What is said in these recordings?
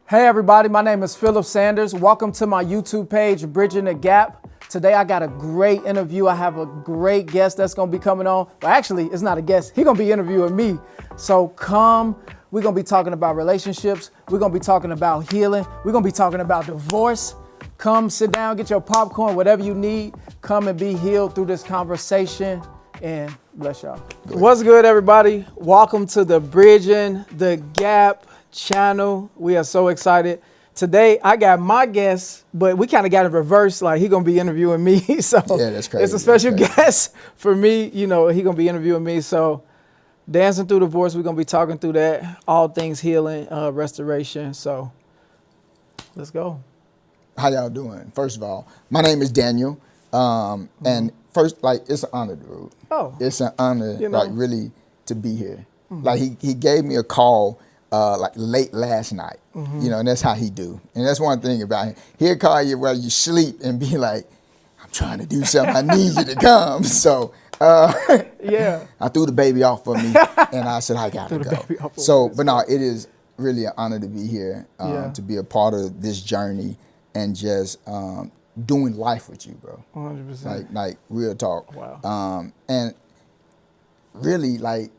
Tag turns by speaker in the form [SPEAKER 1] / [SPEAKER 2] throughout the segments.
[SPEAKER 1] Hey everybody, my name is Philip Sanders. Welcome to my YouTube page, Bridging the Gap. Today I got a great interview. I have a great guest that's gonna be coming on. Well, actually, it's not a guest. He's gonna be interviewing me. So come, we're gonna be talking about relationships. We're gonna be talking about healing. We're gonna be talking about divorce. Come sit down, get your popcorn, whatever you need. Come and be healed through this conversation, and bless y'all. What's good, everybody? Welcome to the Bridging the Gap channel. We are so excited. Today, I got my guest, but we kind of got it reversed. Like, he going to be interviewing me. So
[SPEAKER 2] yeah, that's crazy.
[SPEAKER 1] It's a special guest for me. You know, he going to be interviewing me. So dancing through divorce, we're going to be talking through that. All things healing, restoration. So let's go.
[SPEAKER 2] How y'all doing? First of all, my name is Daniel. And first, like, it's an honor, dude.
[SPEAKER 1] Oh.
[SPEAKER 2] It's an honor, like, really to be here. Like, he gave me a call like late last night, you know, and that's how he do. And that's one thing about him. He'll call you while you sleep and be like, I'm trying to do something. I need you to come. So
[SPEAKER 1] yeah,
[SPEAKER 2] I threw the baby off for me and I said, I gotta go. So, but no, it is really an honor to be here, to be a part of this journey and just doing life with you, bro.
[SPEAKER 1] 100%.
[SPEAKER 2] Like real talk.
[SPEAKER 1] Wow.
[SPEAKER 2] And really, like,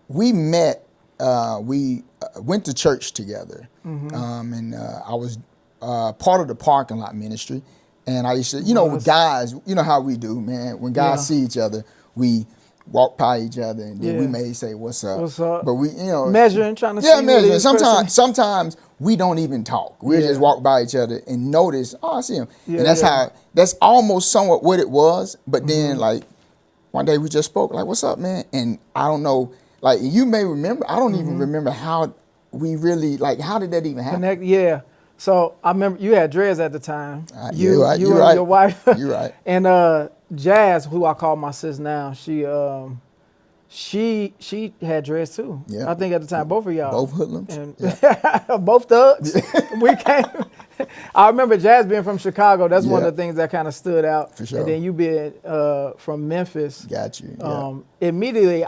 [SPEAKER 2] we met. We went to church together, and I was part of the parking lot ministry. And I used to, you know, with guys, you know how we do, man. When guys see each other, we walk by each other, and then we may say, "What's up?"
[SPEAKER 1] What's up?
[SPEAKER 2] But we, you know,
[SPEAKER 1] measuring, trying to see.
[SPEAKER 2] Measuring. Sometimes we don't even talk. We just walk by each other and notice, oh, I see him, and that's how. That's almost somewhat what it was. But then, like, one day we just spoke, like, "What's up, man?" And I don't know. Like, you may remember, I don't even remember how we really, like, how did that even happen?
[SPEAKER 1] Connect, yeah. So I remember you had dreads at the time.
[SPEAKER 2] You and
[SPEAKER 1] your wife.
[SPEAKER 2] You're right.
[SPEAKER 1] And Jazz, who I call my sis now, she had dreads too.
[SPEAKER 2] Yeah.
[SPEAKER 1] I think at the time, both of y'all.
[SPEAKER 2] Both hoodlums.
[SPEAKER 1] And both thugs. We came. I remember Jazz being from Chicago. That's one of the things that kind of stood out.
[SPEAKER 2] For sure.
[SPEAKER 1] And then you being from Memphis.
[SPEAKER 2] Got you.
[SPEAKER 1] Immediately,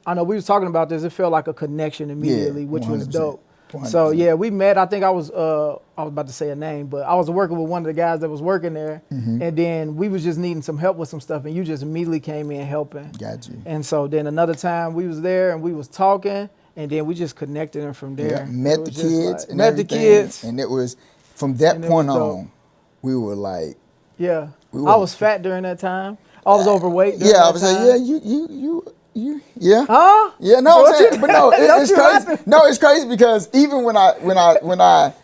[SPEAKER 1] I know we was talking about this. It felt like a connection immediately, which was dope.
[SPEAKER 2] 100%.
[SPEAKER 1] So yeah, we met. I think I was about to say a name, but I was working with one of the guys that was working there, and then we was just needing some help with some stuff, and you just immediately came in helping.
[SPEAKER 2] Got you.
[SPEAKER 1] And so then another time we was there and we was talking, and then we just connected, and from there
[SPEAKER 2] met the kids,
[SPEAKER 1] like, met the kids,
[SPEAKER 2] and it was from that point on, we were like,
[SPEAKER 1] I was fat during that time. I was overweight. During
[SPEAKER 2] I was like, yeah.
[SPEAKER 1] Huh?
[SPEAKER 2] Yeah, no, I'm saying, but no, it's crazy. No, it's crazy because even when I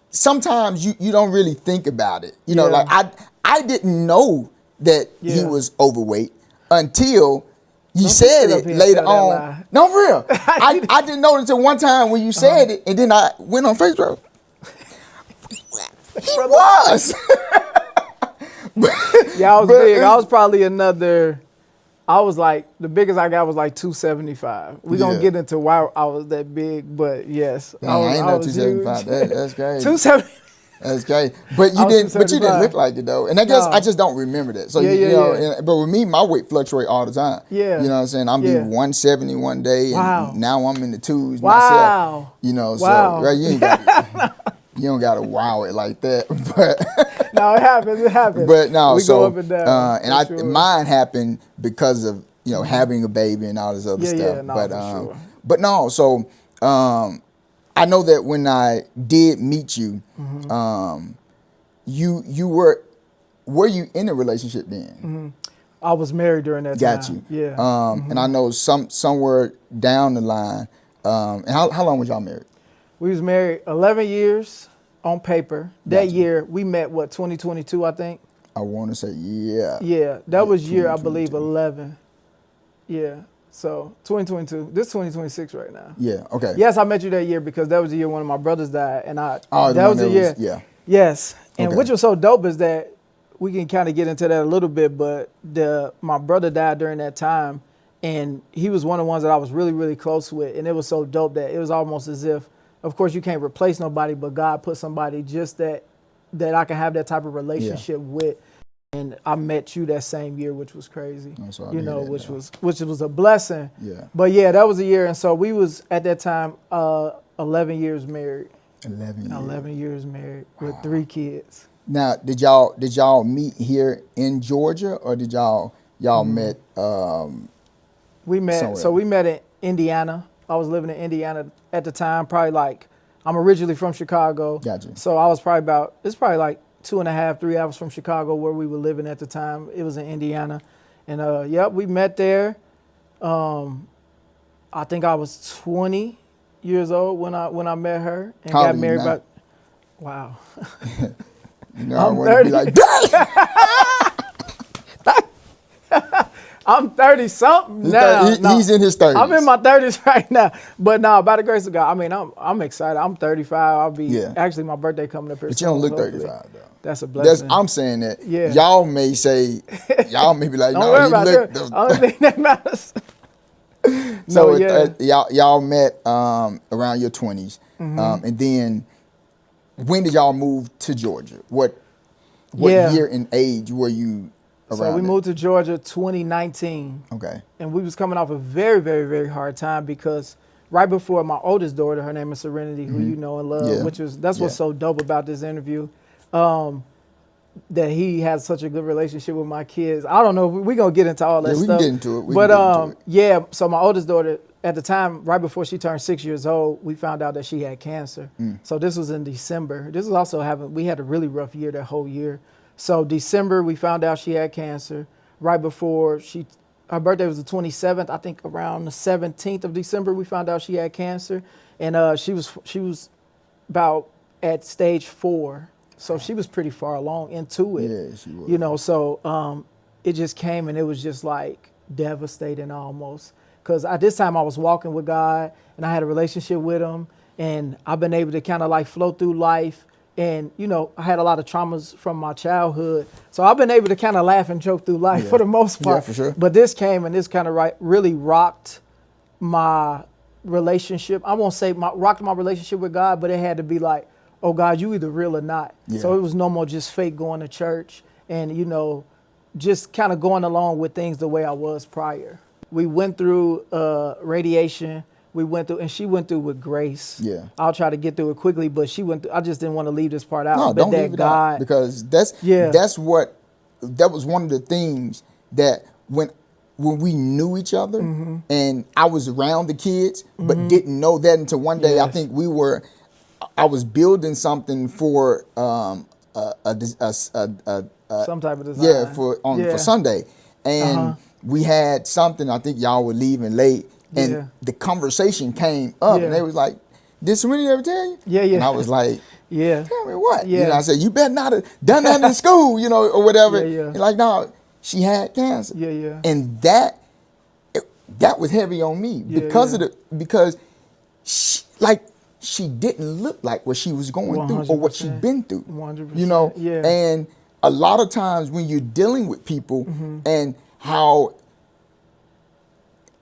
[SPEAKER 2] sometimes you don't really think about it. You know, like I didn't know that he was overweight until you said it later on. No, for real. I didn't know it until one time when you said it, and then I went on Facebook. He was.
[SPEAKER 1] Yeah, I was big. I was probably I was like, the biggest I got was like 275. We're going to get into why I was that big, but yes.
[SPEAKER 2] Dang, I ain't know 275. That's crazy.
[SPEAKER 1] 270.
[SPEAKER 2] That's great. But you didn't look like it though. And I guess I just don't remember that. So you know, but with me, my weight fluctuate all the time.
[SPEAKER 1] Yeah.
[SPEAKER 2] You know what I'm saying? I'm be 170 one day and now I'm in the twos
[SPEAKER 1] myself.
[SPEAKER 2] Myself. You know, so right, you don't gotta wow it like that. But
[SPEAKER 1] no, it happens.
[SPEAKER 2] But no,
[SPEAKER 1] we go up and down.
[SPEAKER 2] And mine happened because of, you know, having a baby and all this other stuff.
[SPEAKER 1] Yeah, no,
[SPEAKER 2] but no, so I know that when I did meet you, you were you in a relationship then?
[SPEAKER 1] I was married during that time.
[SPEAKER 2] Got you.
[SPEAKER 1] Yeah.
[SPEAKER 2] And I know somewhere down the line, and how long was y'all married?
[SPEAKER 1] We was married 11 years on paper. That year we met 2022, I think.
[SPEAKER 2] I want to say
[SPEAKER 1] Yeah, that was year I believe 11. Yeah. So 2022. This is 2026 right now.
[SPEAKER 2] Yeah. Okay.
[SPEAKER 1] Yes, I met you that year because that was the year one of my brothers died, and that was the year.
[SPEAKER 2] Yeah.
[SPEAKER 1] Yes, and which was so dope is that we can kind of get into that a little bit, but my brother died during that time, and he was one of the ones that I was really, really close with, and it was so dope that it was almost as if, of course, you can't replace nobody, but God put somebody just that I can have that type of relationship with. And I met you that same year, which was crazy, you know, which was a blessing.
[SPEAKER 2] Yeah.
[SPEAKER 1] But yeah, that was a year. And so we was at that time, 11 years married.
[SPEAKER 2] 11 years.
[SPEAKER 1] 11 years married with 3 kids.
[SPEAKER 2] Now, did y'all meet here in Georgia, or did y'all met
[SPEAKER 1] We met,
[SPEAKER 2] somewhere?
[SPEAKER 1] so we met in Indiana. I was living in Indiana at the time, probably like, I'm originally from Chicago.
[SPEAKER 2] Gotcha.
[SPEAKER 1] So I was it's probably like 2.5, 3 hours from Chicago where we were living at the time. It was in Indiana. And yep, we met there. I think I was 20 years old when I met her and
[SPEAKER 2] How old
[SPEAKER 1] got
[SPEAKER 2] are you
[SPEAKER 1] married.
[SPEAKER 2] now?
[SPEAKER 1] But wow,
[SPEAKER 2] You know, I
[SPEAKER 1] I'm
[SPEAKER 2] want to be
[SPEAKER 1] 30.
[SPEAKER 2] like, dang!
[SPEAKER 1] I'm 30 something now.
[SPEAKER 2] He's in his 30s.
[SPEAKER 1] I'm in my 30s right now. But no, by the grace of God, I mean, I'm excited. I'm 35. I'll be actually my birthday coming up here.
[SPEAKER 2] But you don't look
[SPEAKER 1] hopefully.
[SPEAKER 2] 35 though.
[SPEAKER 1] That's a blessing.
[SPEAKER 2] I'm saying that.
[SPEAKER 1] Yeah.
[SPEAKER 2] Y'all may say, y'all may be like,
[SPEAKER 1] Don't
[SPEAKER 2] no,
[SPEAKER 1] worry
[SPEAKER 2] he
[SPEAKER 1] about
[SPEAKER 2] look.
[SPEAKER 1] that. Only thing that matters.
[SPEAKER 2] So
[SPEAKER 1] No, yeah.
[SPEAKER 2] y'all met around your 20s, and then when did y'all move to Georgia? What year and age were you around?
[SPEAKER 1] So we moved to Georgia 2019.
[SPEAKER 2] Okay.
[SPEAKER 1] And we was coming off a very, very, very hard time because right before my oldest daughter, her name is Serenity, who you know and love, that's what's so dope about this interview, that he has such a good relationship with my kids. I don't know, we're going to get into all that stuff.
[SPEAKER 2] We can get into it.
[SPEAKER 1] Yeah, so my oldest daughter, at the time, right before she turned 6 years old, we found out that she had cancer. So this was in December. This was also we had a really rough year that whole year. So December, we found out she had cancer. Right before her birthday was the 27th. I think around the 17th of December, we found out she had cancer. And she was about at stage 4. So she was pretty far along into it.
[SPEAKER 2] Yeah, she was.
[SPEAKER 1] You know, so it just came and it was just like devastating almost. Because at this time I was walking with God and I had a relationship with him. And I've been able to kind of like flow through life. And, you know, I had a lot of traumas from my childhood. So I've been able to kind of laugh and joke through life for the most part.
[SPEAKER 2] Yeah, for sure.
[SPEAKER 1] But this came and this kind of really rocked my relationship. I won't say rocked my relationship with God, but it had to be like, oh, God, you either real or not.
[SPEAKER 2] Yeah.
[SPEAKER 1] So it was no more just fake going to church and, you know, just kind of going along with things the way I was prior. We went through radiation. We went through, and she went through with grace.
[SPEAKER 2] Yeah.
[SPEAKER 1] I'll try to get through it quickly, but she went through, I just didn't want to leave this part out.
[SPEAKER 2] No,
[SPEAKER 1] but
[SPEAKER 2] don't
[SPEAKER 1] that
[SPEAKER 2] leave it
[SPEAKER 1] God,
[SPEAKER 2] out, because that was one of the things that when we knew each other and I was around the kids, but didn't know that until one day. I think I was building something for some
[SPEAKER 1] type of design.
[SPEAKER 2] Yeah, for Sunday, and we had something. I think y'all were leaving late, and the conversation came up, and they was like, "Did Serenity ever tell you?"
[SPEAKER 1] Yeah, yeah.
[SPEAKER 2] And I was like,
[SPEAKER 1] Yeah.
[SPEAKER 2] "Tell me what?"
[SPEAKER 1] Yeah.
[SPEAKER 2] You know, I said, "You better not have done that in school, you know, or whatever."
[SPEAKER 1] Yeah, yeah.
[SPEAKER 2] And like, no, she had cancer.
[SPEAKER 1] Yeah, yeah.
[SPEAKER 2] And that was heavy on me because she didn't look like what she was going through or what she'd been through.
[SPEAKER 1] 100%.
[SPEAKER 2] You know,
[SPEAKER 1] Yeah.
[SPEAKER 2] and a lot of times when you're dealing with people and how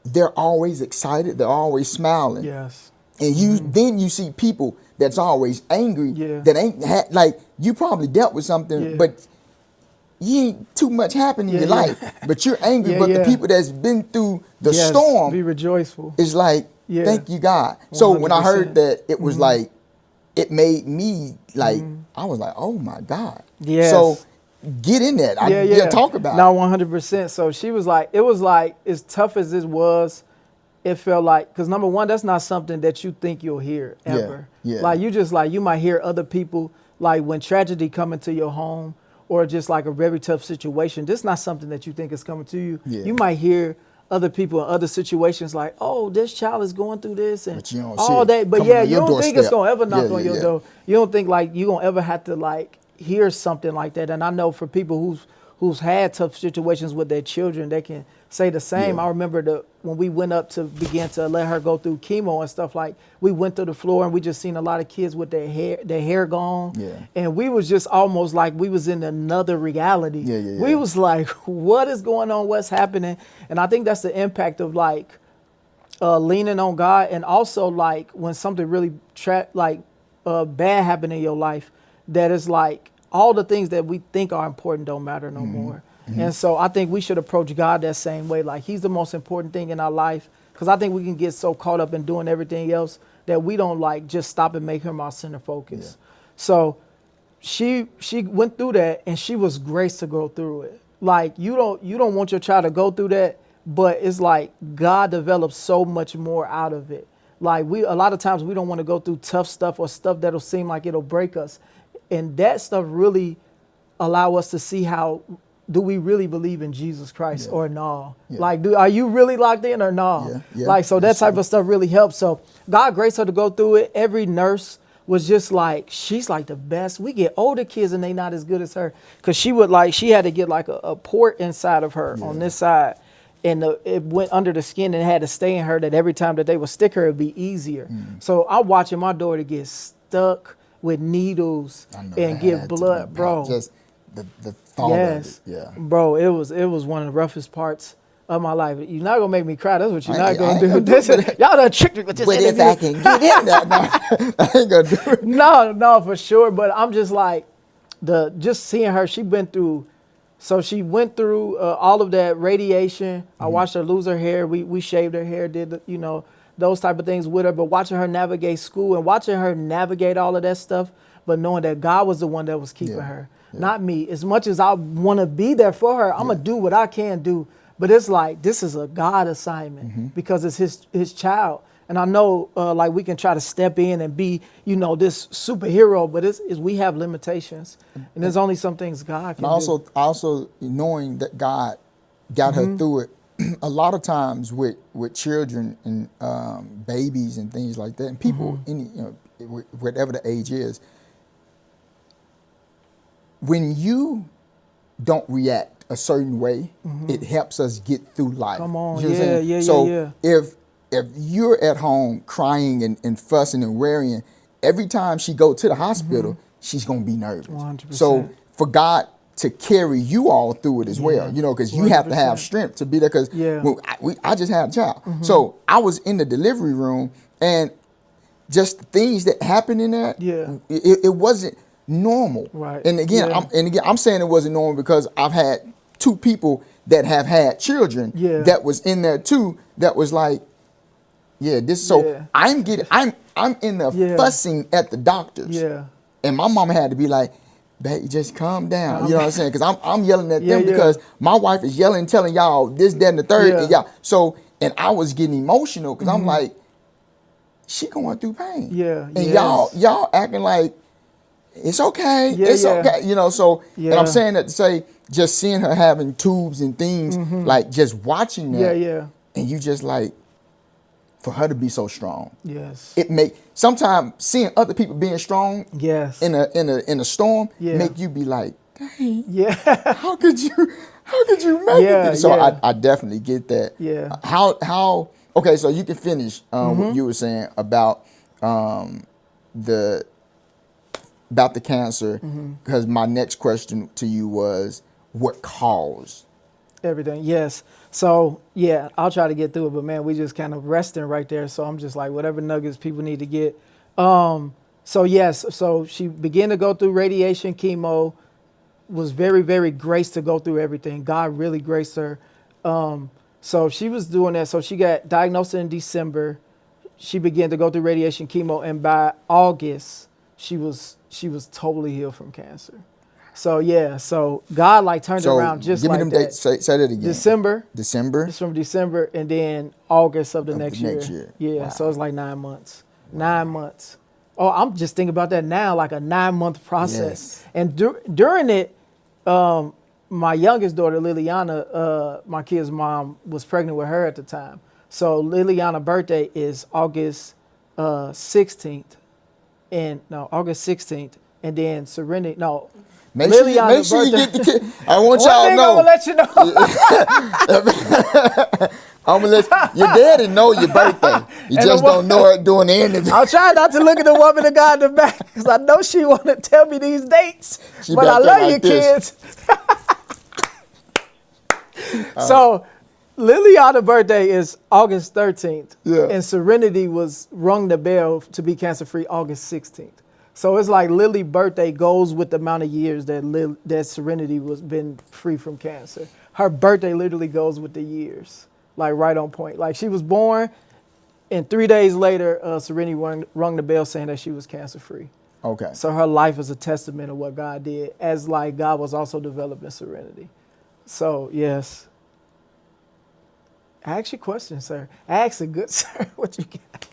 [SPEAKER 2] they're always excited, they're always smiling.
[SPEAKER 1] Yes.
[SPEAKER 2] And then you see people that's always angry,
[SPEAKER 1] Yeah.
[SPEAKER 2] that ain't like you probably dealt with something, but you ain't too much happened in your life, but you're angry. But the people that's been through the storm,
[SPEAKER 1] be rejoiceful.
[SPEAKER 2] is like, thank you, God. So when I heard that, it was like, it made me like, I was like, oh my God.
[SPEAKER 1] Yes.
[SPEAKER 2] So get in that. Talk about it.
[SPEAKER 1] No, 100%. So she was like, it was like, as tough as this was, it felt like, because number one, that's not something that you think you'll hear ever.
[SPEAKER 2] Yeah.
[SPEAKER 1] Like you might hear other people, like when tragedy come into your home or just like a very tough situation, this is not something that you think is coming to you.
[SPEAKER 2] Yeah.
[SPEAKER 1] You might hear other people in other situations like, oh, this child is going through this and
[SPEAKER 2] But you don't
[SPEAKER 1] all
[SPEAKER 2] see it
[SPEAKER 1] that. But
[SPEAKER 2] coming
[SPEAKER 1] yeah,
[SPEAKER 2] to
[SPEAKER 1] you
[SPEAKER 2] your
[SPEAKER 1] don't think it's
[SPEAKER 2] doorstep.
[SPEAKER 1] going to ever knock on your
[SPEAKER 2] Yeah.
[SPEAKER 1] door. You don't think like you're going to ever have to like hear something like that. And I know for people who's had tough situations with their children, they can say the same.
[SPEAKER 2] Yeah.
[SPEAKER 1] I remember when we went up to begin to let her go through chemo and stuff, like we went through the floor and we just seen a lot of kids with their hair gone.
[SPEAKER 2] Yeah.
[SPEAKER 1] And we was just almost like we was in another reality.
[SPEAKER 2] Yeah.
[SPEAKER 1] We was like, what is going on? What's happening? And I think that's the impact of like leaning on God, and also like when something really bad happened in your life, that is like all the things that we think are important don't matter no more. And so I think we should approach God that same way. Like he's the most important thing in our life, because I think we can get so caught up in doing everything else. that we don't like just stop and make him our center focus. So she went through that, and she was graced to go through it. Like you don't want your child to go through that, but it's like God develops so much more out of it. Like a lot of times we don't want to go through tough stuff or stuff that'll seem like it'll break us. And that stuff really allow us to see how do we really believe in Jesus Christ or no? Like, are you really locked in or no? Like, so that type of stuff really helps. So God graced her to go through it. Every nurse was just like, she's like the best. We get older kids and they not as good as her. Cause she had to get like a port inside of her on this side. And it went under the skin and had to stay in her that every time that they would stick her, it'd be easier. So I'm watching my daughter get stuck with needles and get blood, bro.
[SPEAKER 2] Just the thought of it.
[SPEAKER 1] Bro, it was one of the roughest parts of my life. You're not gonna make me cry. That's what you're not gonna do. Y'all done tricked me with this interview.
[SPEAKER 2] If I can get in that, no, I ain't gonna do it.
[SPEAKER 1] No, for sure. But I'm just like, just seeing her, she went through all of that radiation. I watched her lose her hair. We shaved her hair, did those type of things with her. But watching her navigate school and watching her navigate all of that stuff, but knowing that God was the one that was keeping her, not me. As much as I want to be there for her, I'm gonna do what I can do. But it's like, this is a God assignment because it's his child. And I know like we can try to step in and be, this superhero, but we have limitations. And there's only some things God can do.
[SPEAKER 2] Also knowing that God got her through it, a lot of times with children and babies and things like that, and people, whatever the age is, when you don't react a certain way, it helps us get through life.
[SPEAKER 1] Come on,
[SPEAKER 2] you know what I'm saying? So if you're at home crying and fussing and worrying, every time she go to the hospital, she's gonna be nervous.
[SPEAKER 1] 100%.
[SPEAKER 2] So for God to carry you all through it as well, because you have to have strength to be there. Because I just had a child, so I was in the delivery room, and just the things that happened in that, it wasn't normal.
[SPEAKER 1] Right.
[SPEAKER 2] And again, I'm saying it wasn't normal because I've had two people that have had children that was in there too. That was like, I'm in there fussing at the doctors. And my mama had to be like, baby, just calm down. You know what I'm saying? Because I'm yelling at them because my wife is yelling, telling y'all this, that, and the third. And and I was getting emotional because I'm like, she going through pain. And y'all acting like it's okay. It's okay. And I'm saying that to say, just seeing her having tubes and things, like just watching that. And you just like, for her to be so strong. It sometimes seeing other people being strong in a storm make you be like, dang, how could you make it? So I definitely get that. How okay, so you can finish what you were saying about the cancer, because my next question to you was, what caused
[SPEAKER 1] everything? So I'll try to get through it, but man, we just kind of resting right there. So I'm just like, whatever nuggets people need to get. So she began to go through radiation, chemo, was very, very graced to go through everything. God really graced her. So she was doing that. So she got diagnosed in December. She began to go through radiation, chemo, and by August, she was totally healed from cancer. So God like turned it around just like that. Give me them dates. Say that again. December. It's from December, and then August of the next year. Wow. So it's like 9 months. 9 months. Oh, I'm just thinking about that now, like a 9-month process. And during it, my youngest daughter, Liliana, my kid's mom, was pregnant with her at the time. So Liliana's birthday is August 16th. August 16th. And then Serenity,
[SPEAKER 2] Make sure you get the kid. I want y'all to know.
[SPEAKER 1] I'm gonna let you know.
[SPEAKER 2] I'm gonna let your daddy know your birthday. You just don't know it doing the interview.
[SPEAKER 1] I'll try not to look at the woman of God in the back because I know she want to tell me these dates. But I love you, kids. So Liliana's birthday is August 13th. And Serenity was rung the bell to be cancer-free August 16th. So it's like Lily's birthday goes with the amount of years that Serenity was been free from cancer. Her birthday literally goes with the years, like right on point. Like she was born And 3 days later, Serenity rung the bell saying that she was cancer free.
[SPEAKER 2] Okay.
[SPEAKER 1] So her life is a testament of what God did, as like God was also developing Serenity. So yes. Ask your question, sir. Ask a good sir. What you got?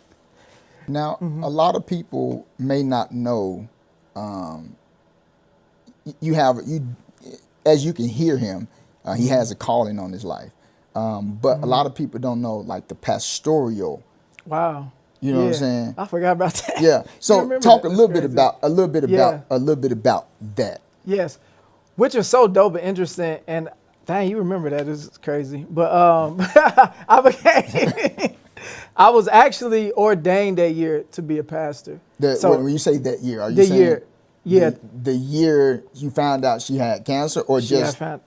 [SPEAKER 2] Now, a lot of people may not know. You as you can hear him, he has a calling on his life. But a lot of people don't know like the pastoral.
[SPEAKER 1] Wow.
[SPEAKER 2] You know what I'm saying?
[SPEAKER 1] I forgot about that.
[SPEAKER 2] Yeah. So talk a little bit about that.
[SPEAKER 1] Yes, which is so dope and interesting. And dang, you remember that? This is crazy. But I was actually ordained that year to be a pastor.
[SPEAKER 2] So when you say that year, are you
[SPEAKER 1] the
[SPEAKER 2] saying
[SPEAKER 1] year? Yeah,
[SPEAKER 2] the year you found out she had cancer, or just
[SPEAKER 1] wow,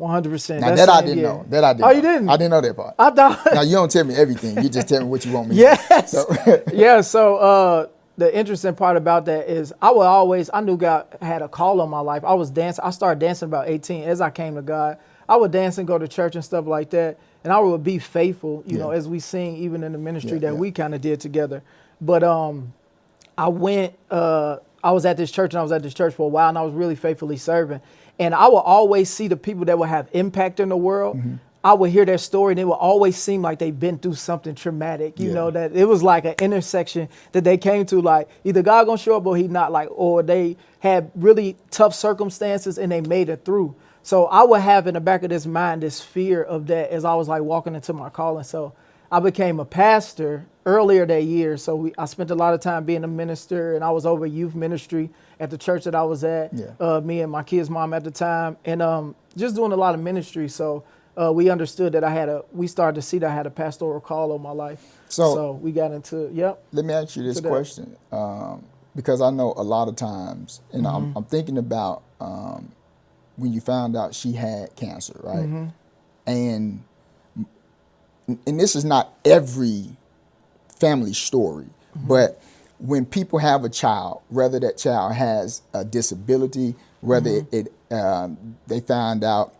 [SPEAKER 1] 100%.
[SPEAKER 2] Now that I didn't know. That I didn't.
[SPEAKER 1] Oh, you didn't?
[SPEAKER 2] I didn't know that part.
[SPEAKER 1] I thought.
[SPEAKER 2] Now you don't tell me everything. You just tell me what you want me.
[SPEAKER 1] Yes.
[SPEAKER 2] To know. So.
[SPEAKER 1] Yeah. So the interesting part about that is I knew God had a call on my life. I was dancing. I started dancing about 18 as I came to God. I would dance and go to church and stuff like that. And I would be faithful, you know, as we sing, even in the ministry that we kind of did together. But I went, I was at this church, and I was at this church for a while, and I was really faithfully serving. And I would always see the people that would have impact in the world. Mm-hmm. I would hear their story, and it would always seem like they've been through something traumatic, you know, that it was like an intersection that they came to, like either God gonna show up or he not, like, or they had really tough circumstances and they made it through. So I would have in the back of this mind this fear of that as I was like walking into my calling. So I became a pastor earlier that year. So I spent a lot of time being a minister, and I was over youth ministry at the church that I was at, me and my kid's mom at the time, and just doing a lot of ministry. So we understood that we started to see that I had a pastoral call on my life. So we got into,
[SPEAKER 2] Let me ask you this question, because I know a lot of times, and I'm thinking about when you found out she had cancer, right? Mm-hmm. And this is not every family story, but when people have a child, whether that child has a disability, whether they found out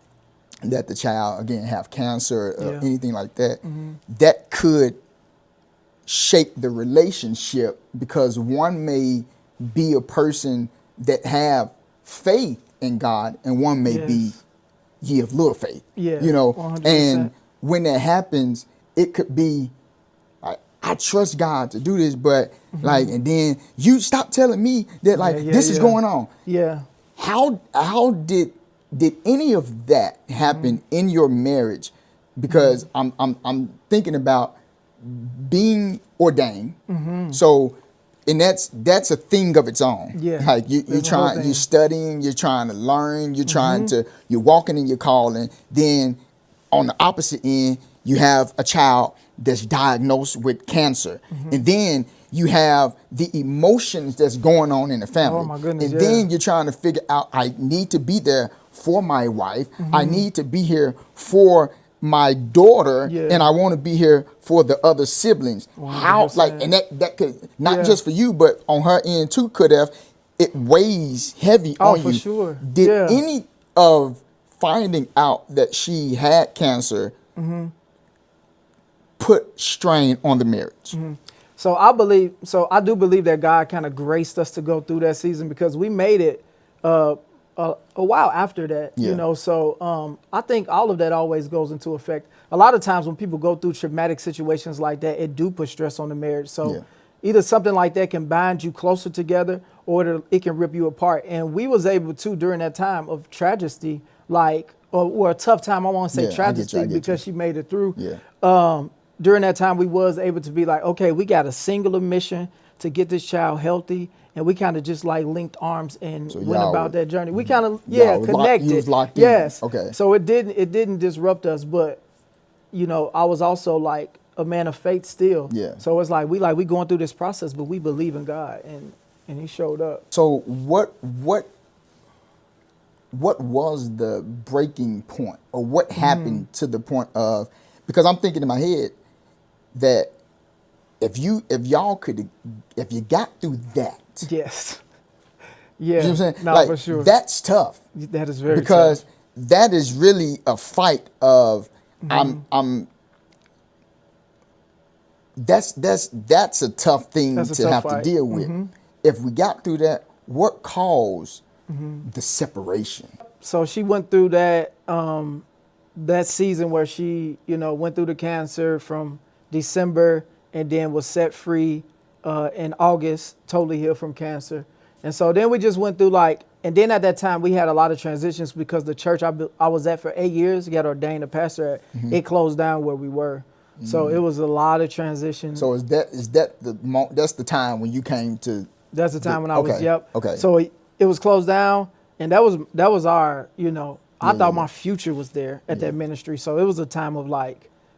[SPEAKER 2] that the child, again, have cancer or anything like that, that could shape the relationship, because one may be a person that have faith in God and one may be ye of little faith, you know, 100%. And when that happens, it could be like, I trust God to do this, but like, and then you stop telling me that like this is going on.
[SPEAKER 1] Yeah.
[SPEAKER 2] How did any of that happen in your marriage? Because I'm thinking about being ordained. So, and that's a thing of its own. Yeah. Like you're studying, you're trying to learn, you're walking in your calling. Then on the opposite end, you have a child that's diagnosed with cancer. And then you have the emotions that's going on in the family. Oh my goodness. And then you're trying to figure out, I need to be there for my wife. I need to be here for my daughter, and I want to be here for the other siblings. 100%. How, like, and that could, not just for you, but on her end too, could have, it weighs heavy on you. Oh, for sure. Did any of finding out that she had cancer put strain on the marriage?
[SPEAKER 1] So I do believe that God kind of graced us to go through that season, because we made it a while after that, you know. So I think all of that always goes into effect. A lot of times when people go through traumatic situations like that, it do put stress on the marriage. So either something like that can bind you closer together, or it can rip you apart. And we was able to, during that time of tragedy, like, or a tough time, I won't say tragedy, because she made it through. During that time, we was able to be like, okay, we got a singular mission to get this child healthy. And we kind of just like linked arms and went about that journey. We kind of, connected.
[SPEAKER 2] You was locked in.
[SPEAKER 1] Yes.
[SPEAKER 2] Okay.
[SPEAKER 1] So it didn't disrupt us, but you know, I was also like a man of faith still. Yeah. So it's like we going through this process, but we believe in God, and he showed up.
[SPEAKER 2] So what was the breaking point, or what happened to the point of, because I'm thinking in my head that if you got through that.
[SPEAKER 1] Yes.
[SPEAKER 2] Yeah. You know what I'm saying?
[SPEAKER 1] No,
[SPEAKER 2] like,
[SPEAKER 1] for sure.
[SPEAKER 2] That's tough.
[SPEAKER 1] That is very
[SPEAKER 2] because
[SPEAKER 1] tough.
[SPEAKER 2] That is really a fight of I'm that's a tough thing
[SPEAKER 1] That's a
[SPEAKER 2] to
[SPEAKER 1] tough
[SPEAKER 2] have
[SPEAKER 1] fight.
[SPEAKER 2] to deal with. If we got through that, what caused the separation?
[SPEAKER 1] So she went through that that season where she, went through the cancer from December and then was set free in August, totally healed from cancer. And so then we just went through and then at that time we had a lot of transitions because the church I was at for 8 years, got ordained a pastor at, it closed down where we were. So it was a lot of transition.
[SPEAKER 2] So is that that's the time when you came to?
[SPEAKER 1] That's the time when I was,
[SPEAKER 2] okay,
[SPEAKER 1] yep.
[SPEAKER 2] okay.
[SPEAKER 1] So it was closed down, and that was our, I thought my future was there at that ministry. So it was a time of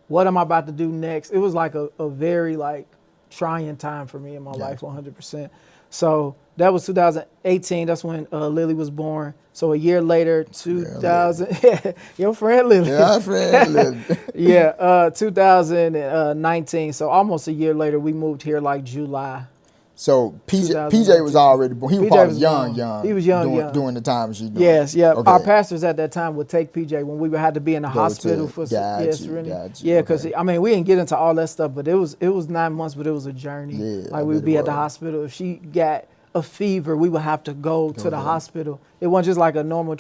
[SPEAKER 1] what am I about to do next? It was a very trying time for me in my life, 100%. So that was 2018. That's when Lily was born. So a year later, 2000, your friend Lily.
[SPEAKER 2] Yeah, friend Lily.
[SPEAKER 1] Yeah, 2019. So almost a year later, we moved here July.
[SPEAKER 2] So PJ was already born. He was probably young.
[SPEAKER 1] He was young.
[SPEAKER 2] During the time she doing.
[SPEAKER 1] Yes, yeah.
[SPEAKER 2] Okay.
[SPEAKER 1] Our pastors at that time would take PJ when we had to be in the hospital for
[SPEAKER 2] Serenity.
[SPEAKER 1] because we didn't get into all that stuff, but it was 9 months, but it was a journey.
[SPEAKER 2] Yeah,
[SPEAKER 1] we would be at the hospital. If she got a fever, we would have to go to the hospital. It wasn't just like a normal,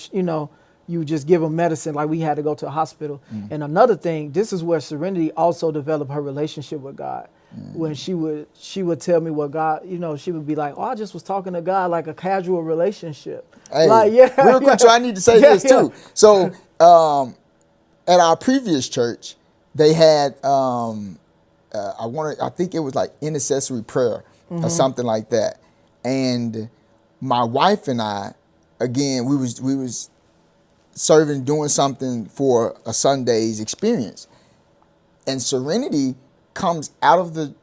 [SPEAKER 1] you just give them medicine. We had to go to a hospital. And another thing, this is where Serenity also developed her relationship with God. When she would tell me what God, she would be like, oh, I just was talking to God like a casual relationship.
[SPEAKER 2] Hey, real quick, so I need to say this too. So at our previous church, they had I think it was intercessory prayer or something like that. And my wife and I, again, we was serving, doing something for a Sunday's experience, and Serenity comes out of the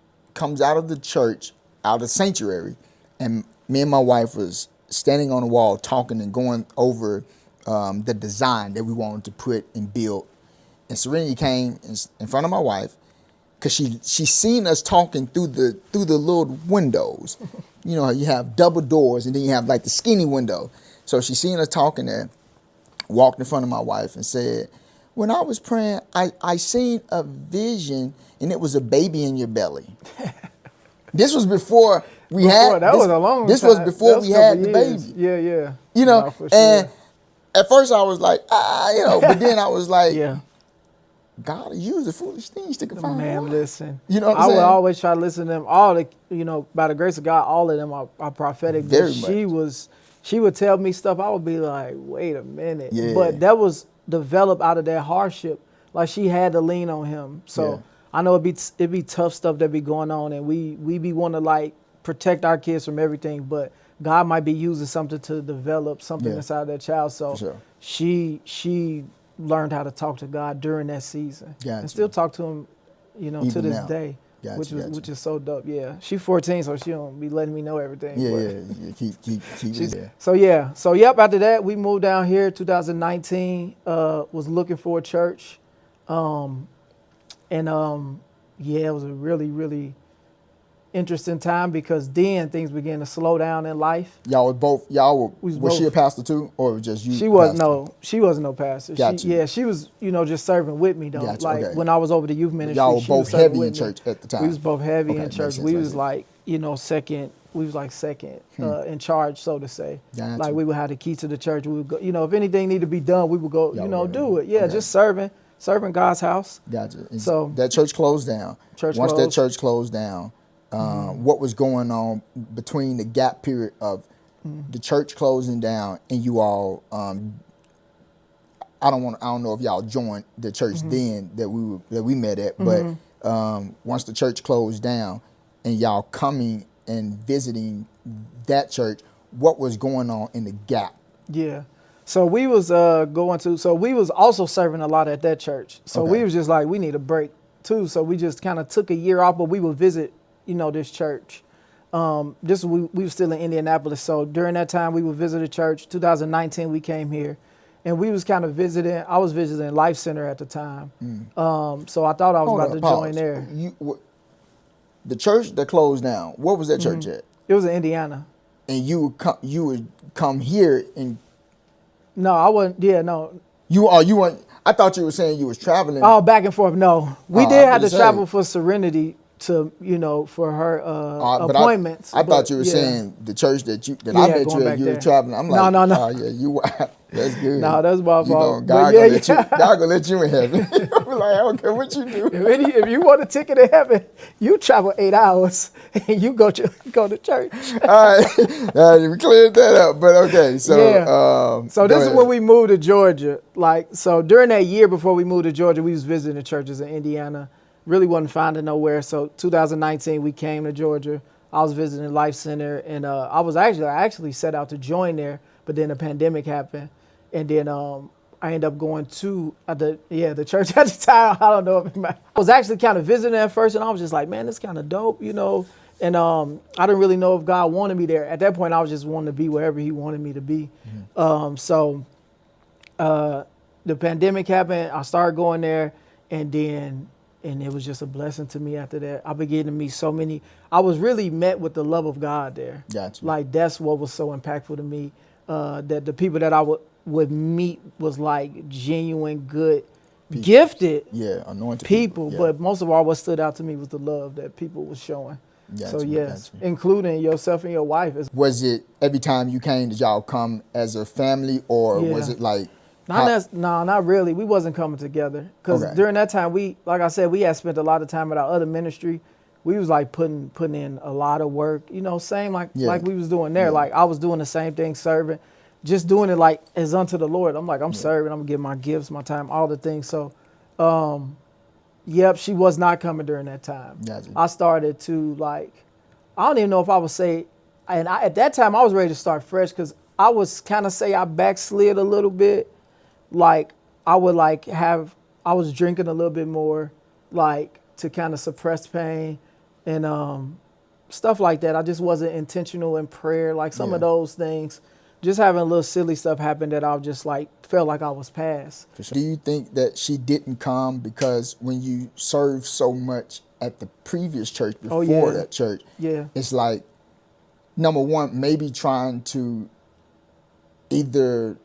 [SPEAKER 2] church, out of the sanctuary, and me and my wife was standing on the wall talking and going over the design that we wanted to put and build. And Serenity came in front of my wife because she seen us talking through the little windows. You have double doors and then you have the skinny window. So she seen us talking there, walked in front of my wife and said, when I was praying, I seen a vision and it was a baby in your belly. This was before we had.
[SPEAKER 1] That was a long
[SPEAKER 2] This
[SPEAKER 1] time.
[SPEAKER 2] was before we had the baby.
[SPEAKER 1] Yeah.
[SPEAKER 2] And
[SPEAKER 1] sure.
[SPEAKER 2] At first I was like, but then I was like,
[SPEAKER 1] yeah.
[SPEAKER 2] God will use the foolish things to confirm.
[SPEAKER 1] Man, listen.
[SPEAKER 2] You know what I'm
[SPEAKER 1] saying?
[SPEAKER 2] saying?
[SPEAKER 1] I would always try to listen to them. All the, by the grace of God, all of them are prophetic.
[SPEAKER 2] Very
[SPEAKER 1] much. She would tell me stuff. I would be like, wait a minute.
[SPEAKER 2] Yeah.
[SPEAKER 1] But that was developed out of that hardship. She had to lean on him. So I know it'd be tough stuff that be going on, and we be wanting to protect our kids from everything, but God might be using something to develop something inside that child. So
[SPEAKER 2] sure.
[SPEAKER 1] she learned how to talk to God during that season, and still talk to him,
[SPEAKER 2] Even
[SPEAKER 1] to this
[SPEAKER 2] now.
[SPEAKER 1] day, which is so dope. Yeah, she's 14, so she don't be letting me know everything.
[SPEAKER 2] Keep
[SPEAKER 1] So after that we moved down here. 2019 was looking for a church, it was a really, really interesting time because then things began to slow down in life.
[SPEAKER 2] Was she a pastor too, or just you?
[SPEAKER 1] She wasn't no pastor.
[SPEAKER 2] Gotcha.
[SPEAKER 1] She was, just serving with me though.
[SPEAKER 2] Gotcha, okay.
[SPEAKER 1] When I was over the youth ministry,
[SPEAKER 2] y'all were
[SPEAKER 1] she
[SPEAKER 2] both
[SPEAKER 1] was serving
[SPEAKER 2] heavy
[SPEAKER 1] with
[SPEAKER 2] in
[SPEAKER 1] me.
[SPEAKER 2] church at the time.
[SPEAKER 1] We was both heavy in church. We was second. We was second in charge, so to say.
[SPEAKER 2] Gotcha.
[SPEAKER 1] We would have the key to the church. We would go. If anything needed to be done, we would go. Do it. Yeah, just serving God's house.
[SPEAKER 2] Gotcha. And
[SPEAKER 1] so
[SPEAKER 2] that church closed down. Once that church closed down, what was going on between the gap period of the church closing down and you all? I don't know if y'all joined the church then that we met at, but once the church closed down and y'all coming and visiting that church, what was going on in the gap?
[SPEAKER 1] Yeah. So we was we was also serving a lot at that church. So we was just we need a break too. So we just kind of took a year off, but we would visit, this church. We were still in Indianapolis. So during that time we would visit a church. 2019 we came here and we was kind of visiting. I was visiting Life Center at the time. So I thought I was about to join there.
[SPEAKER 2] The church that closed down, what was that church at?
[SPEAKER 1] It was in Indiana.
[SPEAKER 2] And you would come here and...
[SPEAKER 1] No, I wasn't. Yeah, no.
[SPEAKER 2] You weren't. I thought you were saying you was traveling.
[SPEAKER 1] Oh, back and forth. No, we did have to travel for Serenity to, for her
[SPEAKER 2] But
[SPEAKER 1] appointments.
[SPEAKER 2] I thought you were
[SPEAKER 1] yeah.
[SPEAKER 2] saying the church that I
[SPEAKER 1] Yeah,
[SPEAKER 2] met
[SPEAKER 1] going
[SPEAKER 2] you
[SPEAKER 1] back
[SPEAKER 2] at, you
[SPEAKER 1] there.
[SPEAKER 2] were traveling. I'm like,
[SPEAKER 1] No.
[SPEAKER 2] oh yeah, that's good.
[SPEAKER 1] No, that's my fault.
[SPEAKER 2] God
[SPEAKER 1] But
[SPEAKER 2] gonna let you in heaven. I'm like, I don't care what you do.
[SPEAKER 1] If you want a ticket to heaven, you travel 8 hours and you go to church.
[SPEAKER 2] All right, we cleared that up. But okay, so
[SPEAKER 1] Yeah. So
[SPEAKER 2] go
[SPEAKER 1] this is
[SPEAKER 2] ahead.
[SPEAKER 1] when we moved to Georgia. So during that year before we moved to Georgia, we was visiting the churches in Indiana. Really wasn't finding nowhere. So 2019 we came to Georgia. I was visiting Life Center, and I actually set out to join there, but then the pandemic happened, and then I ended up going to the church at the time. I don't know if I was actually kind of visiting at first, and I was just like, man, this kind of dope, And I didn't really know if God wanted me there. At that point, I was just wanting to be wherever He wanted me to be. So the pandemic happened. I started going there, and it was just a blessing to me after that. I began to meet so many. I was really met with the love of God there.
[SPEAKER 2] Gotcha.
[SPEAKER 1] Like, that's what was so impactful to me. That the people that I would meet was like genuine, good, gifted
[SPEAKER 2] anointed
[SPEAKER 1] people.
[SPEAKER 2] Yeah.
[SPEAKER 1] But most of all, what stood out to me was the love that people was showing.
[SPEAKER 2] Gotcha,
[SPEAKER 1] So yes,
[SPEAKER 2] gotcha.
[SPEAKER 1] including yourself and your wife.
[SPEAKER 2] Was it every time you came, did y'all come as a family, or was it like?
[SPEAKER 1] Not really. We wasn't coming together because during that time like I said, we had spent a lot of time at our other ministry. We was like putting in a lot of work, same like we was doing there.
[SPEAKER 2] Yeah.
[SPEAKER 1] Like I was doing the same thing, serving, just doing it like as unto the Lord. I'm like, I'm serving, I'm giving my gifts, my time, all the things. So, she was not coming during that time.
[SPEAKER 2] Gotcha.
[SPEAKER 1] I started to I don't even know if I would say, at that time I was ready to start fresh because I was kind of say I backslid a little bit. Like I would I was drinking a little bit more, like to kind of suppress pain and stuff like that. I just wasn't intentional in prayer. Like some of those things, just having a little silly stuff happen that I just felt like I was past.
[SPEAKER 2] Do you think that she didn't come because when you served so much at the previous church before that church, it's like, number one, maybe trying to either,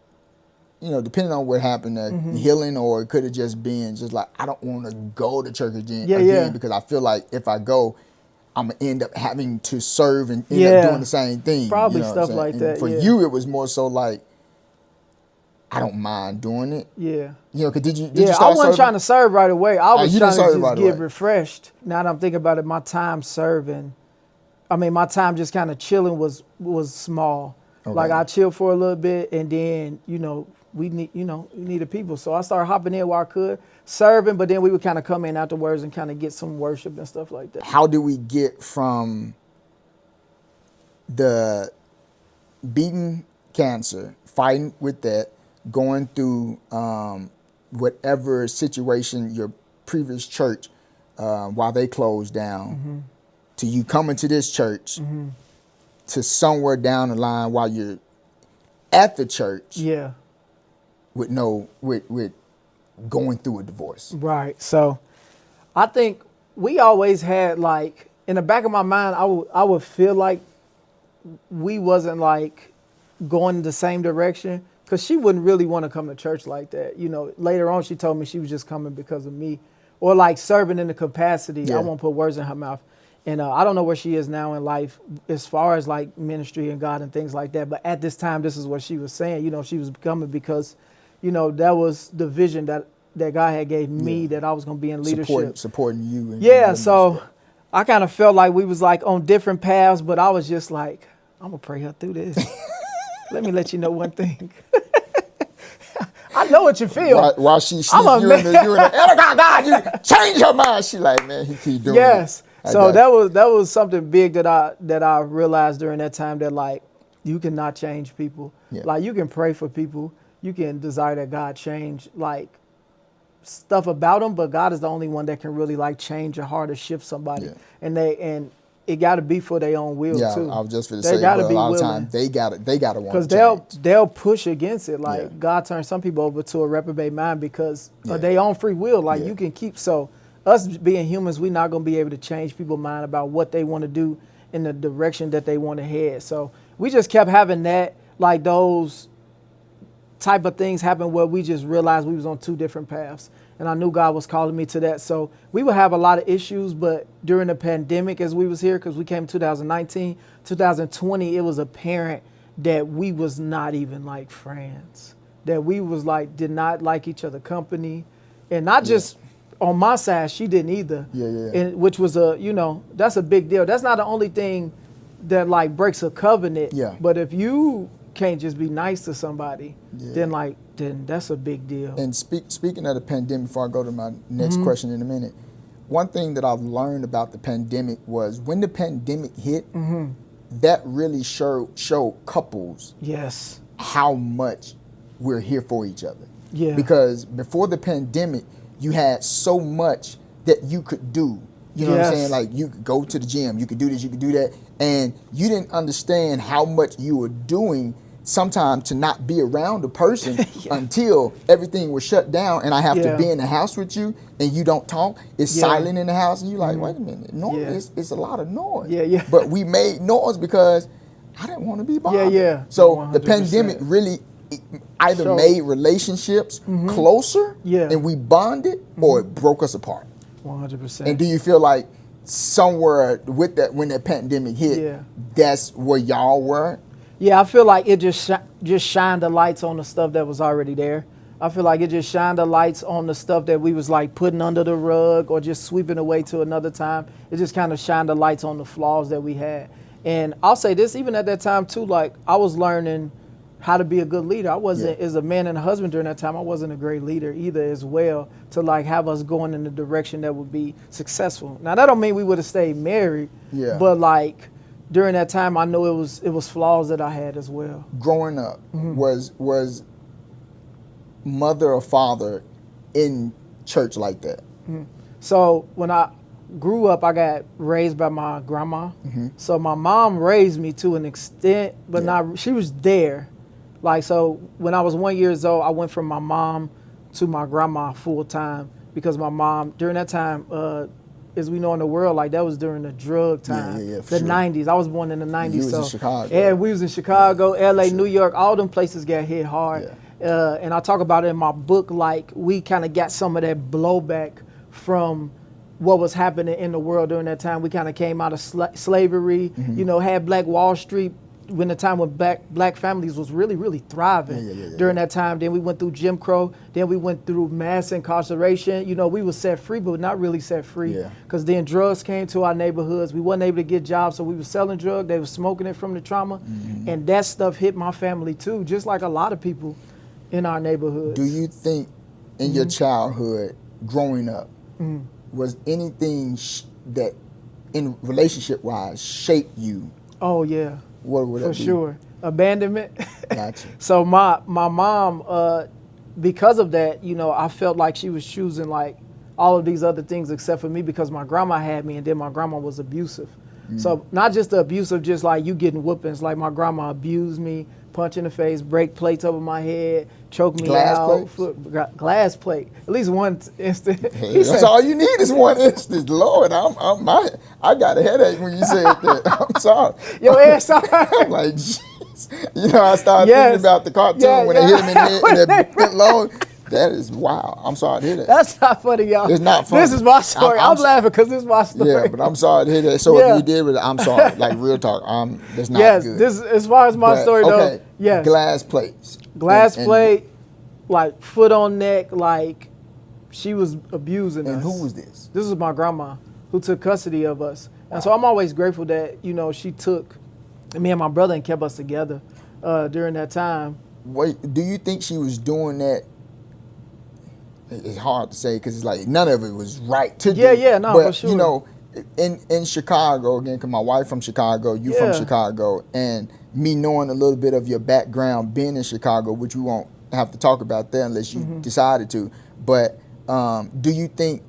[SPEAKER 2] depending on what happened, healing, or it could have just been just like, I don't want to go to church again because I feel like if I go, I'm going to end up having to serve and end up doing the same thing.
[SPEAKER 1] Probably stuff like
[SPEAKER 2] and
[SPEAKER 1] that.
[SPEAKER 2] For you, it was more so like, I don't mind doing it.
[SPEAKER 1] Yeah.
[SPEAKER 2] Cause did you
[SPEAKER 1] I wasn't trying to serve right away. I was trying to just get refreshed. Now that I'm thinking about it, my time serving, my time just kind of chilling was small. Okay. Like I chilled for a little bit, and then, we needed people. So I started hopping in while I could, serving, but then we would kind of come in afterwards and kind of get some worship and stuff like that.
[SPEAKER 2] How do we get from the beating cancer, fighting with that, going through whatever situation your previous church, while they closed down, to you coming to this church, to somewhere down the line while you're at the church, with going through a divorce?
[SPEAKER 1] Right. So I think we always had in the back of my mind, I would feel like we wasn't going the same direction, because she wouldn't really want to come to church like that. Later on she told me she was just coming because of me, or serving in the capacity. I won't put words in her mouth. And I don't know where she is now in life as far as ministry and God and things like that. But at this time, this is what she was saying. She was coming because, that was the vision that God had gave me, that I was going to be in leadership.
[SPEAKER 2] Supporting you. And
[SPEAKER 1] so I kind of felt like we was on different paths, but I was just like, I'm going to pray her through this. Let me let you know one thing. I know what you feel.
[SPEAKER 2] While she sleep, you in the God, you change her mind. She like, man, he keep doing it.
[SPEAKER 1] Yes. So that was something big that I realized during that time, that you cannot change people. Yeah. You can pray for people. You can desire that God change stuff about them, but God is the only one that can really change your heart or shift somebody. Yeah. And it got to be for their own will too.
[SPEAKER 2] Yeah, I was just going to say, but a lot of times they got to want to change.
[SPEAKER 1] Because they'll push against it. God turns some people over to a reprobate mind because of their own free will. You can keep, so us being humans, we're not going to be able to change people's mind about what they want to do in the direction that they want to head. So we just kept having that, those type of things happen where we just realized we was on two different paths. and I knew God was calling me to that. So we would have a lot of issues, but during the pandemic, as we was here, because we came in 2019, 2020, it was apparent that we was not even like friends, that we was like, did not like each other company, and not just on my side, she didn't either. And which was that's a big deal. That's not the only thing that like breaks a covenant. But if you can't just be nice to somebody, then that's a big deal.
[SPEAKER 2] And speaking of the pandemic, before I go to my next question in a minute, one thing that I've learned about the pandemic was when the pandemic hit, that really showed couples how much we're here for each other. Because before the pandemic, you had so much that you could do. You know what I'm saying? Like you could go to the gym, you could do this, you could do that. And you didn't understand how much you were doing sometimes to not be around a person until everything was shut down and I have to be in the house with you and you don't talk. It's silent in the house and you're like, wait a minute, it's a lot of noise. But we made noise because I didn't want to be bothered. So 100%. The pandemic really either made relationships closer and we bonded or it broke us apart.
[SPEAKER 1] 100%.
[SPEAKER 2] And do you feel like somewhere with that, when that pandemic hit, that's where y'all were?
[SPEAKER 1] Yeah, I feel like it just shined the lights on the stuff that was already there. I feel like it just shined the lights on the stuff that we was like putting under the rug or just sweeping away to another time. It just kind of shined the lights on the flaws that we had. And I'll say this, even at that time too, like I was learning how to be a good leader. I wasn't, as a man and a husband during that time, I wasn't a great leader either as well to like have us going in the direction that would be successful. Now that don't mean we would have stayed married, but like during that time I know it was flaws that I had as well.
[SPEAKER 2] Growing up, was mother or father in church like that?
[SPEAKER 1] So when I grew up, I got raised by my grandma. So my mom raised me to an extent, but not, she was there. Like, so when I was 1 year old, I went from my mom to my grandma full time because my mom, during that time, as we know in the world, like that was during the drug time, the 90s. I was born in the 90s.
[SPEAKER 2] You was in Chicago.
[SPEAKER 1] Yeah, we was in Chicago, LA, New York, all them places got hit hard. And I talk about it in my book, like we kind of got some of that blowback from what was happening in the world during that time. We kind of came out of slavery, you know, had Black Wall Street when the time when black families was really, really thriving during that time. Then we went through Jim Crow. Then we went through mass incarceration. You know, we were set free, but not really set free because then drugs came to our neighborhoods. We wasn't able to get jobs, so we were selling drugs. They were smoking it from the trauma. And that stuff hit my family too, just like a lot of people in our neighborhoods.
[SPEAKER 2] Do you think in your childhood, growing up, was anything that in relationship-wise shaped you?
[SPEAKER 1] Oh, yeah.
[SPEAKER 2] What would that be?
[SPEAKER 1] For sure. Abandonment.
[SPEAKER 2] Gotcha.
[SPEAKER 1] So my mom, because of that, you know, I felt like she was choosing like all of these other things except for me because my grandma had me and then my grandma was abusive. So not just the abusive, just like you getting whoopings. Like my grandma abused me, punch in the face, break plates over my head, choke me out. Glass plate. At least one instant.
[SPEAKER 2] Hey, that's all you need is one instant. Lord, I got a headache when you said that. I'm sorry.
[SPEAKER 1] Your ass
[SPEAKER 2] I'm like, jeez. You know, I started thinking about the cartoon when they hit him in the head and that bit long. That is wow. I'm sorry to hear that.
[SPEAKER 1] That's not funny, y'all.
[SPEAKER 2] It's not funny.
[SPEAKER 1] This is my story. I'm laughing because this is my story.
[SPEAKER 2] Yeah, but I'm sorry to hear that. So if you did with it, I'm sorry. Like real talk. That's not good.
[SPEAKER 1] This as far as my story though. Yes.
[SPEAKER 2] Glass plates.
[SPEAKER 1] Glass plate, like foot on neck, like she was abusing us.
[SPEAKER 2] And who was this?
[SPEAKER 1] This was my grandma who took custody of us. And so I'm always grateful that, you know, she took me and my brother and kept us together during that time.
[SPEAKER 2] Wait, do you think she was doing that? It's hard to say because it's like none of it was right to do.
[SPEAKER 1] No,
[SPEAKER 2] but,
[SPEAKER 1] for sure.
[SPEAKER 2] You know, in Chicago, again, because my wife from Chicago, you from Chicago, and me knowing a little bit of your background being in Chicago, which we won't have to talk about that unless you decided to. But do you think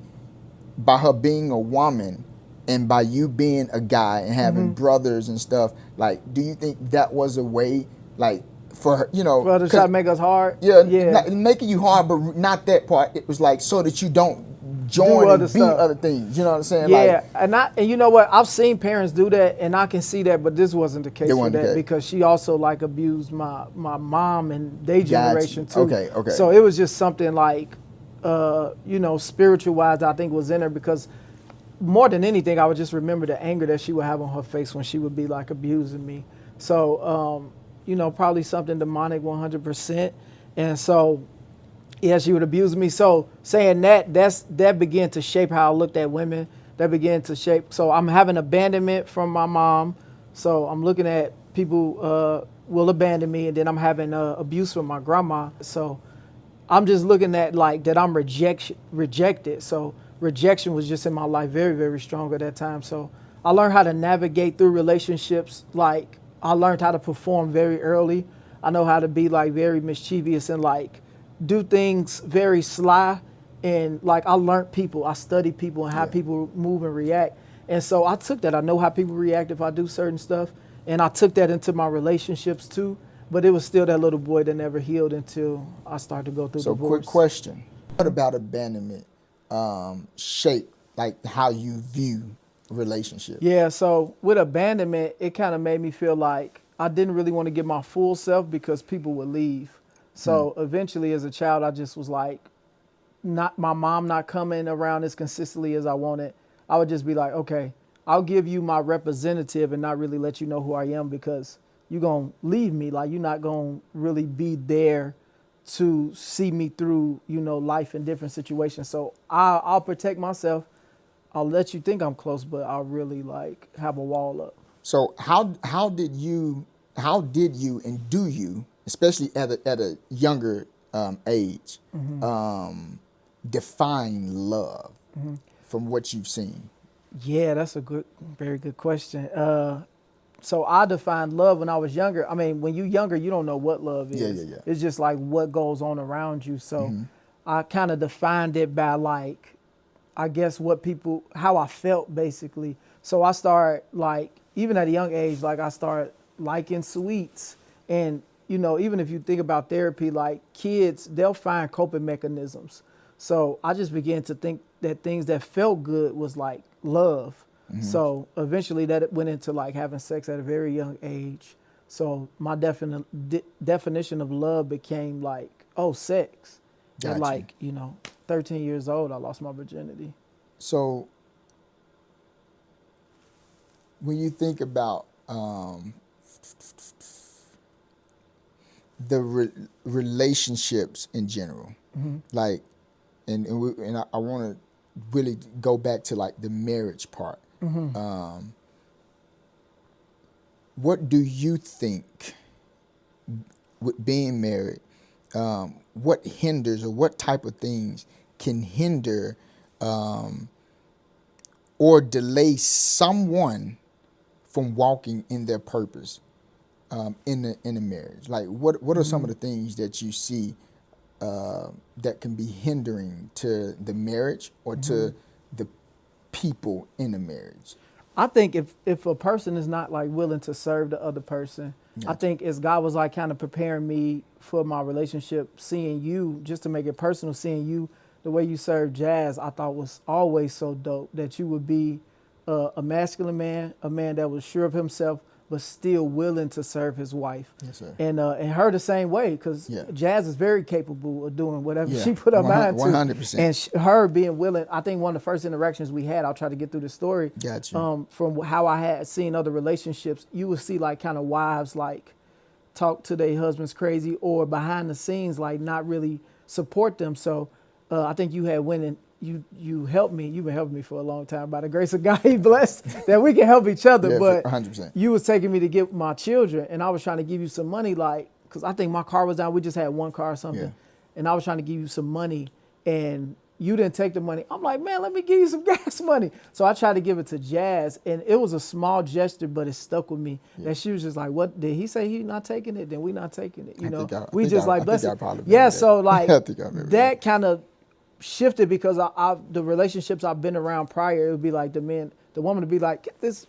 [SPEAKER 2] by her being a woman and by you being a guy and having brothers and stuff, like, do you think that was a way, like, for her, you know,
[SPEAKER 1] for her to try to make us hard?
[SPEAKER 2] Not making you hard, but not that part. It was like so that you don't join and be other things. You know what I'm saying?
[SPEAKER 1] Yeah, like, and you know what? I've seen parents do that, and I can see that, but this wasn't the case for that because she also like abused my mom and their generation too.
[SPEAKER 2] Okay.
[SPEAKER 1] So it was just something like spiritual wise, I think was in her, because more than anything, I would just remember the anger that she would have on her face when she would be like abusing me. So, probably something demonic 100%. And so, yeah, she would abuse me. So saying that began to shape how I looked at women. That began to shape. So I'm having abandonment from my mom. So I'm looking at people will abandon me, and then I'm having abuse from my grandma. So I'm just looking at like that I'm rejected. So rejection was just in my life very, very strong at that time. So I learned how to navigate through relationships. Like I learned how to perform very early. I know how to be like very mischievous and like do things very sly. And like I learned people, I studied people and how people move and react. And so I took that. I know how people react if I do certain stuff. And I took that into my relationships too. But it was still that little boy that never healed until I started to go through divorce.
[SPEAKER 2] So quick question. What about abandonment shape like how you view relationships?
[SPEAKER 1] Yeah, so with abandonment, it kind of made me feel like I didn't really want to give my full self because people would leave. So eventually as a child, I just was like, not my mom not coming around as consistently as I wanted. I would just be like, okay, I'll give you my representative and not really let you know who I am because you're going to leave me. Like you're not going to really be there to see me through, life in different situations. So I'll protect myself. I'll let you think I'm close, but I'll really like have a wall up.
[SPEAKER 2] So how did you and do you, especially at a younger age, define love from what you've seen?
[SPEAKER 1] Yeah, that's a very good question. So I defined love when I was younger. I mean, when you're younger, you don't know what love is.
[SPEAKER 2] Yeah.
[SPEAKER 1] It's just like what goes on around you. So I kind of defined it by like, I guess how I felt basically. So I started like, even at a young age, like I started liking sweets. And, even if you think about therapy, like kids, they'll find coping mechanisms. So I just began to think that things that felt good was like love. So eventually that went into like having sex at a very young age. So my definition of love became like, sex.
[SPEAKER 2] Gotcha.
[SPEAKER 1] At like, 13 years old, I lost my virginity.
[SPEAKER 2] So when you think about the relationships in general, like, and I want to really go back to like the marriage part. What do you think with being married, what hinders or what type of things can hinder or delay someone from walking in their purpose in a marriage? Like what are some of the things that you see that can be hindering to the marriage or to the people in a marriage?
[SPEAKER 1] I think if a person is not like willing to serve the other person, I think as God was like kind of preparing me for my relationship, seeing you, just to make it personal, seeing you, the way you serve Jazz, I thought was always so dope, that you would be a masculine man, a man that was sure of himself, but still willing to serve his wife.
[SPEAKER 2] Yes, sir.
[SPEAKER 1] And her the same way, because Jazz is very capable of doing whatever she put her mind to.
[SPEAKER 2] 100%.
[SPEAKER 1] And her being willing, I think one of the first interactions we had, I'll try to get through the story.
[SPEAKER 2] Gotcha.
[SPEAKER 1] From how I had seen other relationships, you would see like kind of wives like talk to their husbands crazy, or behind the scenes like not really support them. So I think you had went and you helped me. You've been helping me for a long time. By the grace of God, He blessed that we can help each other. But
[SPEAKER 2] 100%.
[SPEAKER 1] You was taking me to get my children, and I was trying to give you some money, like, because I think my car was down. We just had one car or something.
[SPEAKER 2] Yeah.
[SPEAKER 1] And I was trying to give you some money, and you didn't take the money. I'm like, man, let me give you some gas money. So I tried to give it to Jazz, and it was a small gesture, but it stuck with me. Yeah. That she was just like, what, did he say he not taking it? Then we not taking it. You know, we just like, bless it. Yeah, so like that kind of shifted, because the relationships I've been around prior, it would be like the woman would be like, get this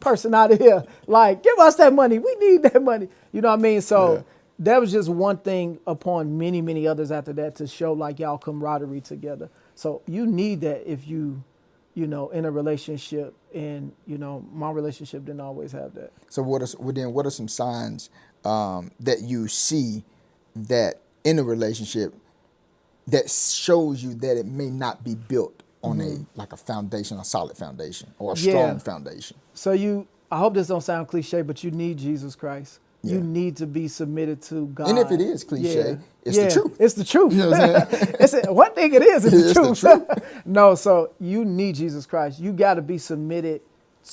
[SPEAKER 1] person out of here. Like, give us that money. We need that money. You know what I mean? So that was just one thing upon many, many others after that to show like y'all camaraderie together. So you need that if you know, in a relationship, and, you know, my relationship didn't always have that.
[SPEAKER 2] So what are some signs that you see that in a relationship that shows you that it may not be built on a foundation, a solid foundation, or a strong foundation.
[SPEAKER 1] So I hope this don't sound cliche, but you need Jesus Christ.
[SPEAKER 2] Yeah.
[SPEAKER 1] You need to be submitted to God.
[SPEAKER 2] And if it is cliche, it's the truth.
[SPEAKER 1] It's the truth.
[SPEAKER 2] You know what I'm saying?
[SPEAKER 1] One thing it is, it's the
[SPEAKER 2] It's
[SPEAKER 1] truth.
[SPEAKER 2] the truth.
[SPEAKER 1] No, so you need Jesus Christ. You got to be submitted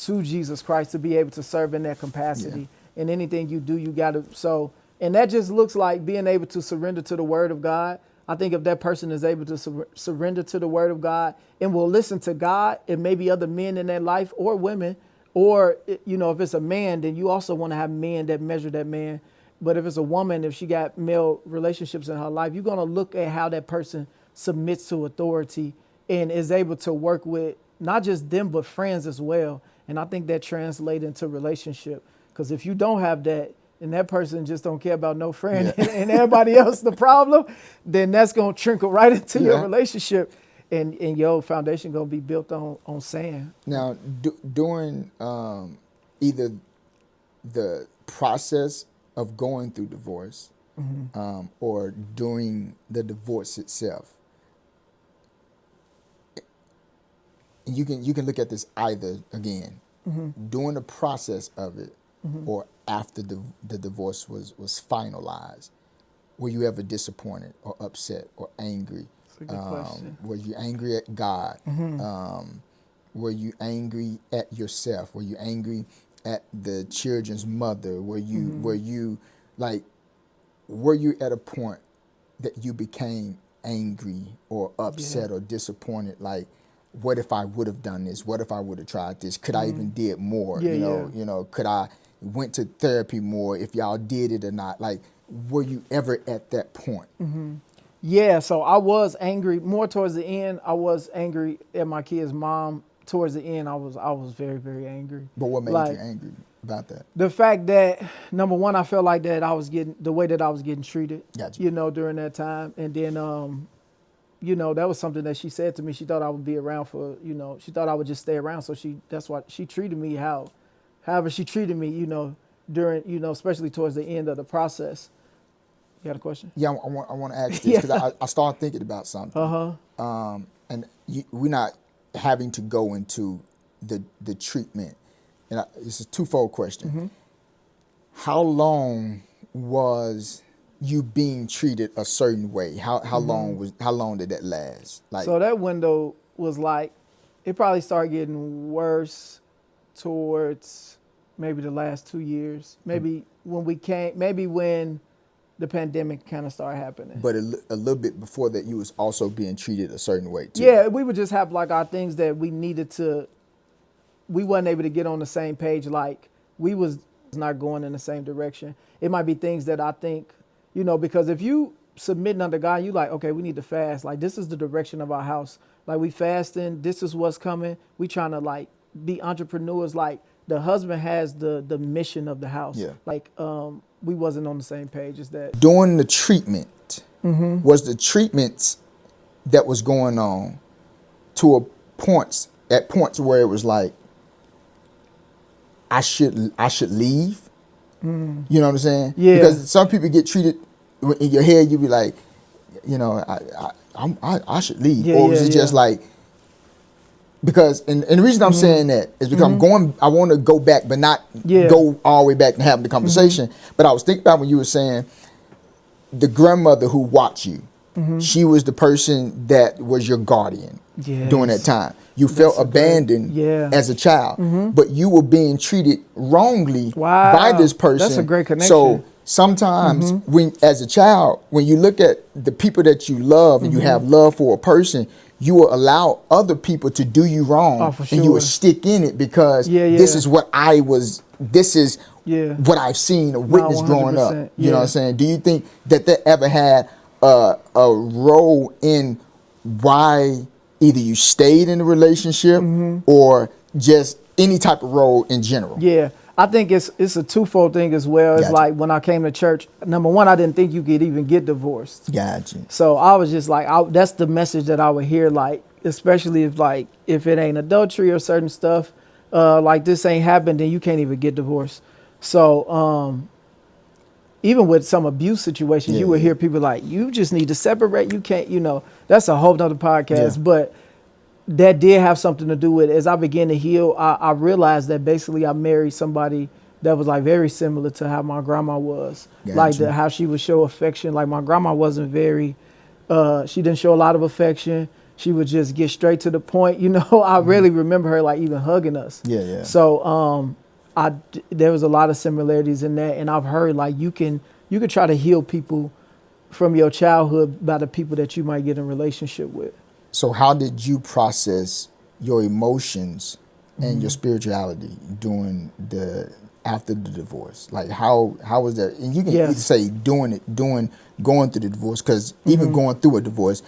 [SPEAKER 1] to Jesus Christ to be able to serve in that capacity.
[SPEAKER 2] Yeah.
[SPEAKER 1] And anything you do, you got to, and that just looks like being able to surrender to the word of God. I think if that person is able to surrender to the word of God and will listen to God and maybe other men in their life or women, or, you know, if it's a man, then you also want to have men that measure that man. But if it's a woman, if she got male relationships in her life, you're going to look at how that person submits to authority and is able to work with not just them, but friends as well. And I think that translates into relationship. Because if you don't have that, and that person just don't care about no friend and everybody else the problem, then that's going to trickle right into your relationship. And your foundation going to be built on sand.
[SPEAKER 2] Now, during either the process of going through divorce or during the divorce itself, you can look at this either again during the process of it or after the divorce was finalized. Were you ever disappointed or upset or angry?
[SPEAKER 1] That's a good question.
[SPEAKER 2] Were you angry at God? Were you angry at yourself? Were you angry at the children's mother? Were you at a point that you became angry or upset or disappointed? Like, what if I would have done this? What if I would have tried this? Could I even did more? You know, could I went to therapy more if y'all did it or not? Like, were you ever at that point?
[SPEAKER 1] Yeah, so I was angry more towards the end. I was angry at my kid's mom. Towards the end, I was very, very angry.
[SPEAKER 2] But what made you angry about that?
[SPEAKER 1] The fact that, number one, I felt like that I was getting the way that I was getting treated,
[SPEAKER 2] Gotcha.
[SPEAKER 1] you know, during that time. And then, you know, that was something that she said to me. She thought I would be around for, you know, she thought I would just stay around. So that's why she treated me however she treated me, you know, during, you know, especially towards the end of the process. You got a question?
[SPEAKER 2] Yeah, I want to ask this because I started thinking about something. And we're not having to go into the treatment. And it's a twofold question. How long was you being treated a certain way? How long did that last? Like,
[SPEAKER 1] so that window was like, it probably started getting worse towards maybe the last 2 years. Maybe when the pandemic kind of started happening.
[SPEAKER 2] But a little bit before that, you was also being treated a certain way too.
[SPEAKER 1] Yeah, we would just have like our things that we wasn't able to get on the same page. Like we was not going in the same direction. It might be things that I think, you know, because if you submitting under God, you like, okay, we need to fast. Like this is the direction of our house. Like we fasting, this is what's coming. We trying to like be entrepreneurs. Like the husband has the mission of the house.
[SPEAKER 2] Yeah.
[SPEAKER 1] Like, we wasn't on the same page as that.
[SPEAKER 2] During the treatment, was the treatments that was going on at points where it was like, I should leave? You know what I'm saying?
[SPEAKER 1] Yeah.
[SPEAKER 2] Because some people get treated in your head, you be like, you know, I should leave.
[SPEAKER 1] Yeah,
[SPEAKER 2] or was it just like, because, and the reason I'm saying that is because I want to go back, but not go all the way back and have the conversation. But I was thinking about when you were saying the grandmother who watched you, she was the person that was your guardian during that time. You felt abandoned as a child, but you were being treated wrongly by this person.
[SPEAKER 1] That's a great connection.
[SPEAKER 2] So sometimes when, as a child, when you look at the people that you love and you have love for a person, you will allow other people to do you wrong, and you will stick in it because this is what this is what I've seen or witnessed growing up. You know what I'm saying? Do you think that ever had a role in why either you stayed in a relationship or just any type of role in general?
[SPEAKER 1] Yeah. I think it's a twofold thing as well. It's like when I came to church, number one, I didn't think you could even get divorced.
[SPEAKER 2] Gotcha.
[SPEAKER 1] So I was just like, that's the message that I would hear, like, especially if it ain't adultery or certain stuff, like this ain't happened, then you can't even get divorced. So even with some abuse situations, you would hear people like, you just need to separate. You can't, that's a whole nother podcast.
[SPEAKER 2] Yeah.
[SPEAKER 1] But that did have something to do with, as I began to heal, I realized that basically I married somebody that was like very similar to how my grandma was.
[SPEAKER 2] Gotcha.
[SPEAKER 1] Like how she would show affection. Like my grandma wasn't very, she didn't show a lot of affection. She would just get straight to the point. I really remember her like even hugging us.
[SPEAKER 2] Yeah.
[SPEAKER 1] So there was a lot of similarities in that. And I've heard like you can try to heal people from your childhood by the people that you might get in relationship with.
[SPEAKER 2] So how did you process your emotions and your spirituality after the divorce? Like how was that? And you can either say going through the divorce, because even going through a divorce,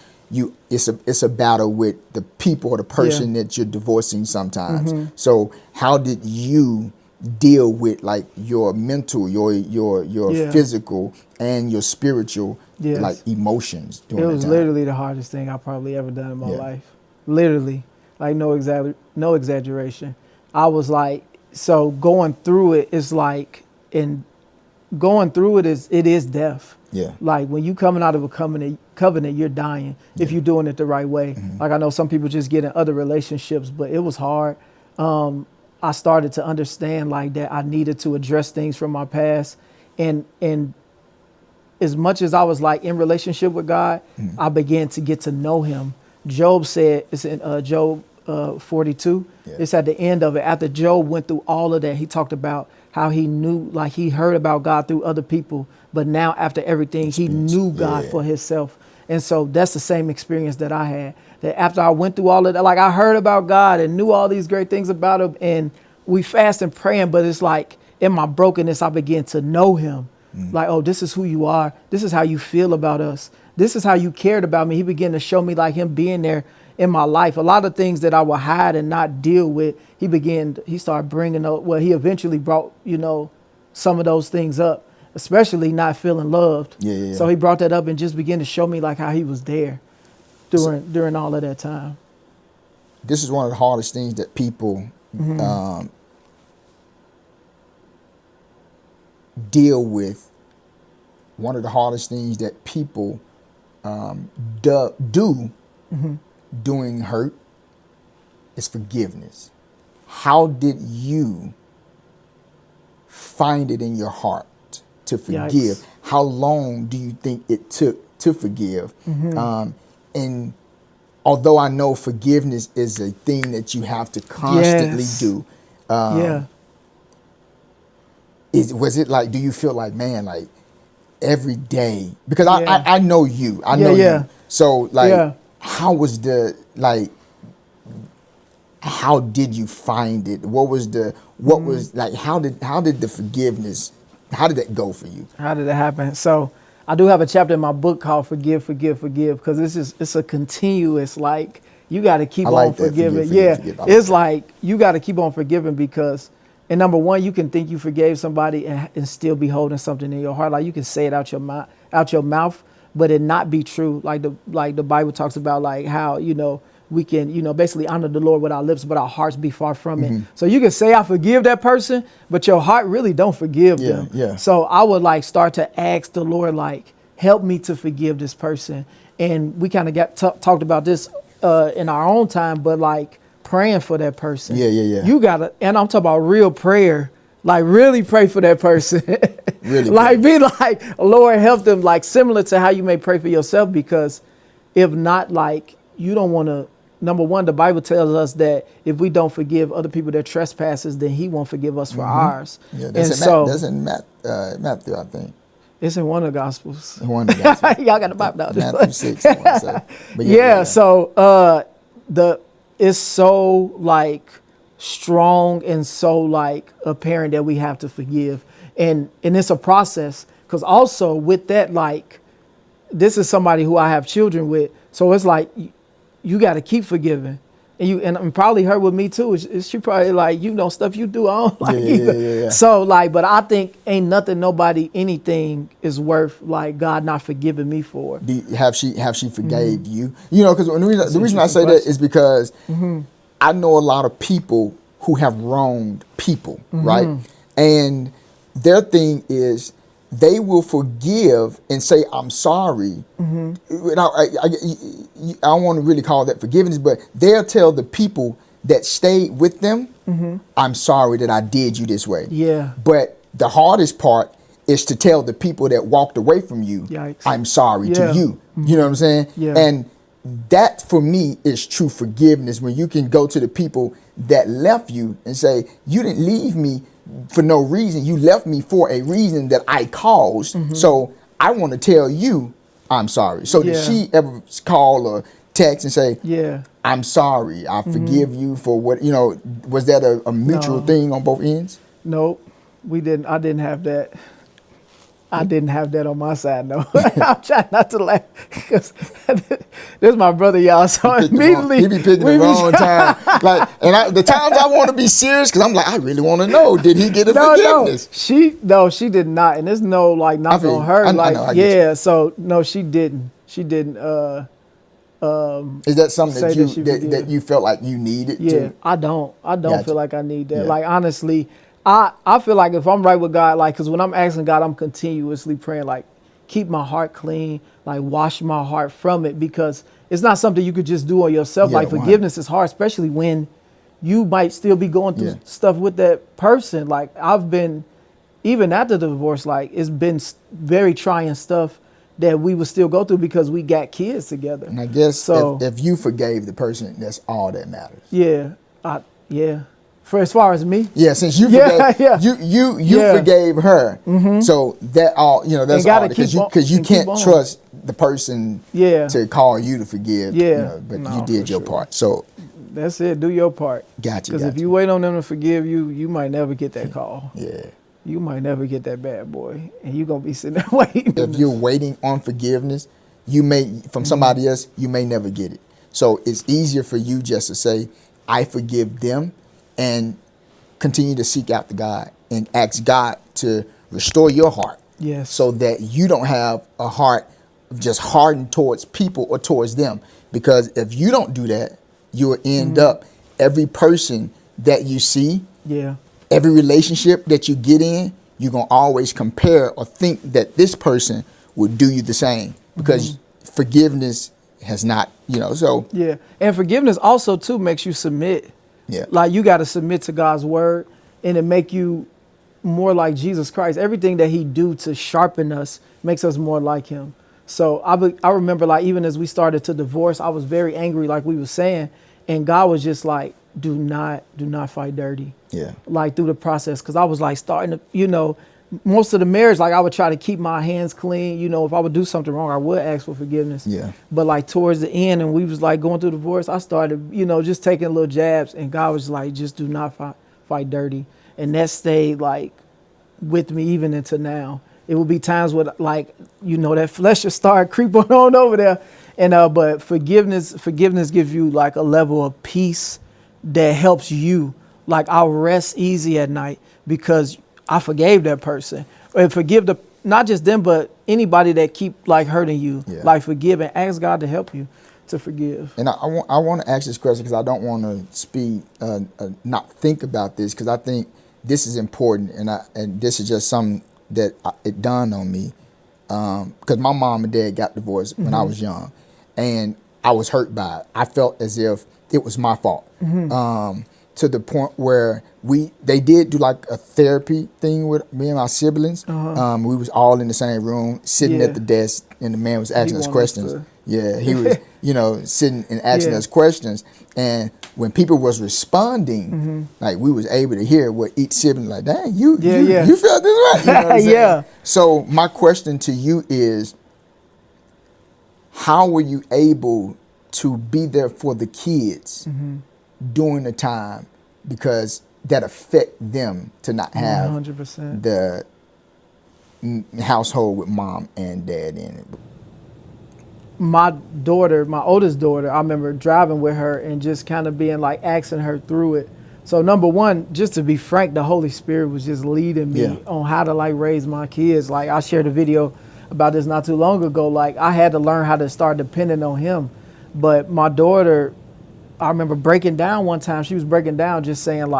[SPEAKER 2] it's a battle with the people or the person that you're divorcing sometimes. So how did you deal with like your mental, your physical and your spiritual like emotions during
[SPEAKER 1] It was
[SPEAKER 2] that time?
[SPEAKER 1] literally the hardest thing I probably ever done in my life. Literally, like no exaggeration. I was like, so going through it is like, and going through it is death.
[SPEAKER 2] Yeah.
[SPEAKER 1] Like when you coming out of a covenant, you're dying if you're doing it the right way. Like I know some people just get in other relationships, but it was hard. I started to understand like that I needed to address things from my past, and as much as I was like in relationship with God, I began to get to know him. Job said, it's in Job 42. It's at the end of it. After Job went through all of that, he talked about how he knew, like he heard about God through other people, but now after everything, he knew God for himself. And so that's the same experience that I had. That after I went through all of that, like I heard about God and knew all these great things about him, and we fast and praying, but it's like in my brokenness, I began to know him. Like, oh, this is who you are. This is how you feel about us. This is how you cared about me. He began to show me like him being there in my life. A lot of things that I would hide and not deal with, he started bringing up, well, he eventually brought, some of those things up, especially not feeling loved.
[SPEAKER 2] Yeah.
[SPEAKER 1] So he brought that up and just began to show me like how he was there during all of that time.
[SPEAKER 2] This is one of the hardest things that people deal with. One of the hardest things that people do doing hurt is forgiveness. How did you find it in your heart to forgive? Yikes. How long do you think it took to forgive? And although I know forgiveness is a thing that you have to constantly do, was it like, do you feel like, man, like every day? Because I know you. I know you. So like, how was how did you find it? What was like, how did the forgiveness, how did that go for you? How
[SPEAKER 1] did it happen? So I do have a chapter in my book called Forgive, Forgive, Forgive, because it's a continuous, like, you got to keep on forgiving. Forgive. It's like, you got to keep on forgiving because, and number one, you can think you forgave somebody and still be holding something in your heart. Like you can say it out your mouth, but it not be true. Like the Bible talks about, like how, we can, basically honor the Lord with our lips, but our hearts be far from it. So you can say, I forgive that person, but your heart really don't forgive them. Yeah. So I would like start to ask the Lord, like, help me to forgive this person. And we kind of talked about this in our own time, but like praying for that person. Yeah. You gotta, and I'm talking about real prayer, like really pray for that person. Really like be like, Lord, help them, like similar to how you may pray for yourself, because if not, like, you don't want to. Number one, the Bible tells us that if we don't forgive other people their trespasses, then he won't forgive us for ours. Yeah, that's in Matthew, I think. It's in one of the Gospels. One of the Gospels. Y'all got the Bible now. Matthew 6. So it's so like strong and so like apparent that we have to forgive. And it's a process, because also with that, like, this is somebody who I have children with. So it's like, you got to keep forgiving. And probably her with me too. She probably like, stuff you do, I don't like either. Yeah. So like, but I think ain't nothing, nobody, anything is worth like God not forgiving me for.
[SPEAKER 2] Have she forgave you? Because the reason I say that is because I know a lot of people who have wronged people, right? And their thing is, they will forgive and say, I'm sorry. I don't want to really call that forgiveness, but they'll tell the people that stayed with them, I'm sorry that I did you this way.
[SPEAKER 1] Yeah.
[SPEAKER 2] But the hardest part is to tell the people that walked away from you,
[SPEAKER 1] Yikes.
[SPEAKER 2] I'm sorry to you. You know what I'm saying?
[SPEAKER 1] Yeah.
[SPEAKER 2] And that for me is true forgiveness, when you can go to the people that left you and say, you didn't leave me for no reason. You left me for a reason that I caused. So I want to tell you I'm sorry. So did she ever call or text and say, I'm sorry, I forgive you for what, was that a mutual thing on both ends?
[SPEAKER 1] Nope, we didn't. I didn't have that. I didn't have that on my side, no. I'm trying not to laugh because this is my brother, y'all. So immediately
[SPEAKER 2] he be picking the wrong time. The times I want to be serious, because I'm like, I really want to know, did he get a forgiveness?
[SPEAKER 1] She did not, and there's no knock on her. I know, so no, she didn't. She didn't.
[SPEAKER 2] Is that something that you felt like you needed?
[SPEAKER 1] Yeah, I don't feel like I need that. Like honestly. I feel like if I'm right with God, because when I'm asking God, I'm continuously praying, keep my heart clean, wash my heart from it, because it's not something you could just do on yourself. Forgiveness is hard, especially when you might still be going through stuff with that person. I've been, even after the divorce, it's been very trying stuff that we would still go through because we got kids together.
[SPEAKER 2] And I guess so, if you forgave the person, that's all that matters.
[SPEAKER 1] Yeah. For as far as me,
[SPEAKER 2] since you forgave, you forgave her, so that all that's all, because you can't trust the person to call you to forgive. But you did your part, so
[SPEAKER 1] that's it. Do your part.
[SPEAKER 2] Gotcha.
[SPEAKER 1] Because if you wait on them to forgive you, you might never get that call.
[SPEAKER 2] Yeah,
[SPEAKER 1] you might never get that bad boy, and you're gonna be sitting there waiting.
[SPEAKER 2] If you're waiting on forgiveness, you may from somebody else, you may never get it. So it's easier for you just to say, I forgive them, and continue to seek out the God and ask God to restore your heart.
[SPEAKER 1] Yes.
[SPEAKER 2] So that you don't have a heart just hardened towards people or towards them. Because if you don't do that, you'll end up, every person that you see, every relationship that you get in, you're going to always compare or think that this person would do you the same, because forgiveness has not, so.
[SPEAKER 1] Yeah. And forgiveness also too makes you submit. Yeah. You got to submit to God's word, and it make you more like Jesus Christ. Everything that he do to sharpen us makes us more like him. So I remember even as we started to divorce, I was very angry, like we were saying, and God was just like, do not fight dirty. Yeah. Through the process. Cause I was starting to, most of the marriage, I would try to keep my hands clean. If I would do something wrong, I would ask for forgiveness. Yeah. But towards the end, and we was going through divorce, I started, just taking little jabs, and God was like, just do not fight dirty. And that stayed with me even into now. It will be times where that flesh will start creeping on over there. And but forgiveness gives you a level of peace that helps you. I'll rest easy at night because I forgave that person, and forgive not just them, but anybody that keep hurting you. Yeah. Forgive and ask God to help you to forgive.
[SPEAKER 2] And I want to ask this question because I don't want to not think about this, because I think this is important, and this is just something that it dawned on me, because my mom and dad got divorced when I was young, and I was hurt by it. I felt as if it was my fault. To the point where they did do a therapy thing with me and my siblings. We was all in the same room, sitting at the desk, and the man was asking us questions. He was, sitting and asking us questions. And when people was responding, we was able to hear what each sibling dang, you felt this right. So my question to you is, how were you able to be there for the kids during the time, because that affect them to not have
[SPEAKER 1] 100%.
[SPEAKER 2] the household with mom and dad in it?
[SPEAKER 1] My oldest daughter, I remember driving with her and just kind of being asking her through it. So number one, just to be frank, the Holy Spirit was just leading me on how to raise my kids. I shared a video about this not too long ago. I had to learn how to start depending on him. But my daughter, I remember breaking down one time. She was breaking down, just saying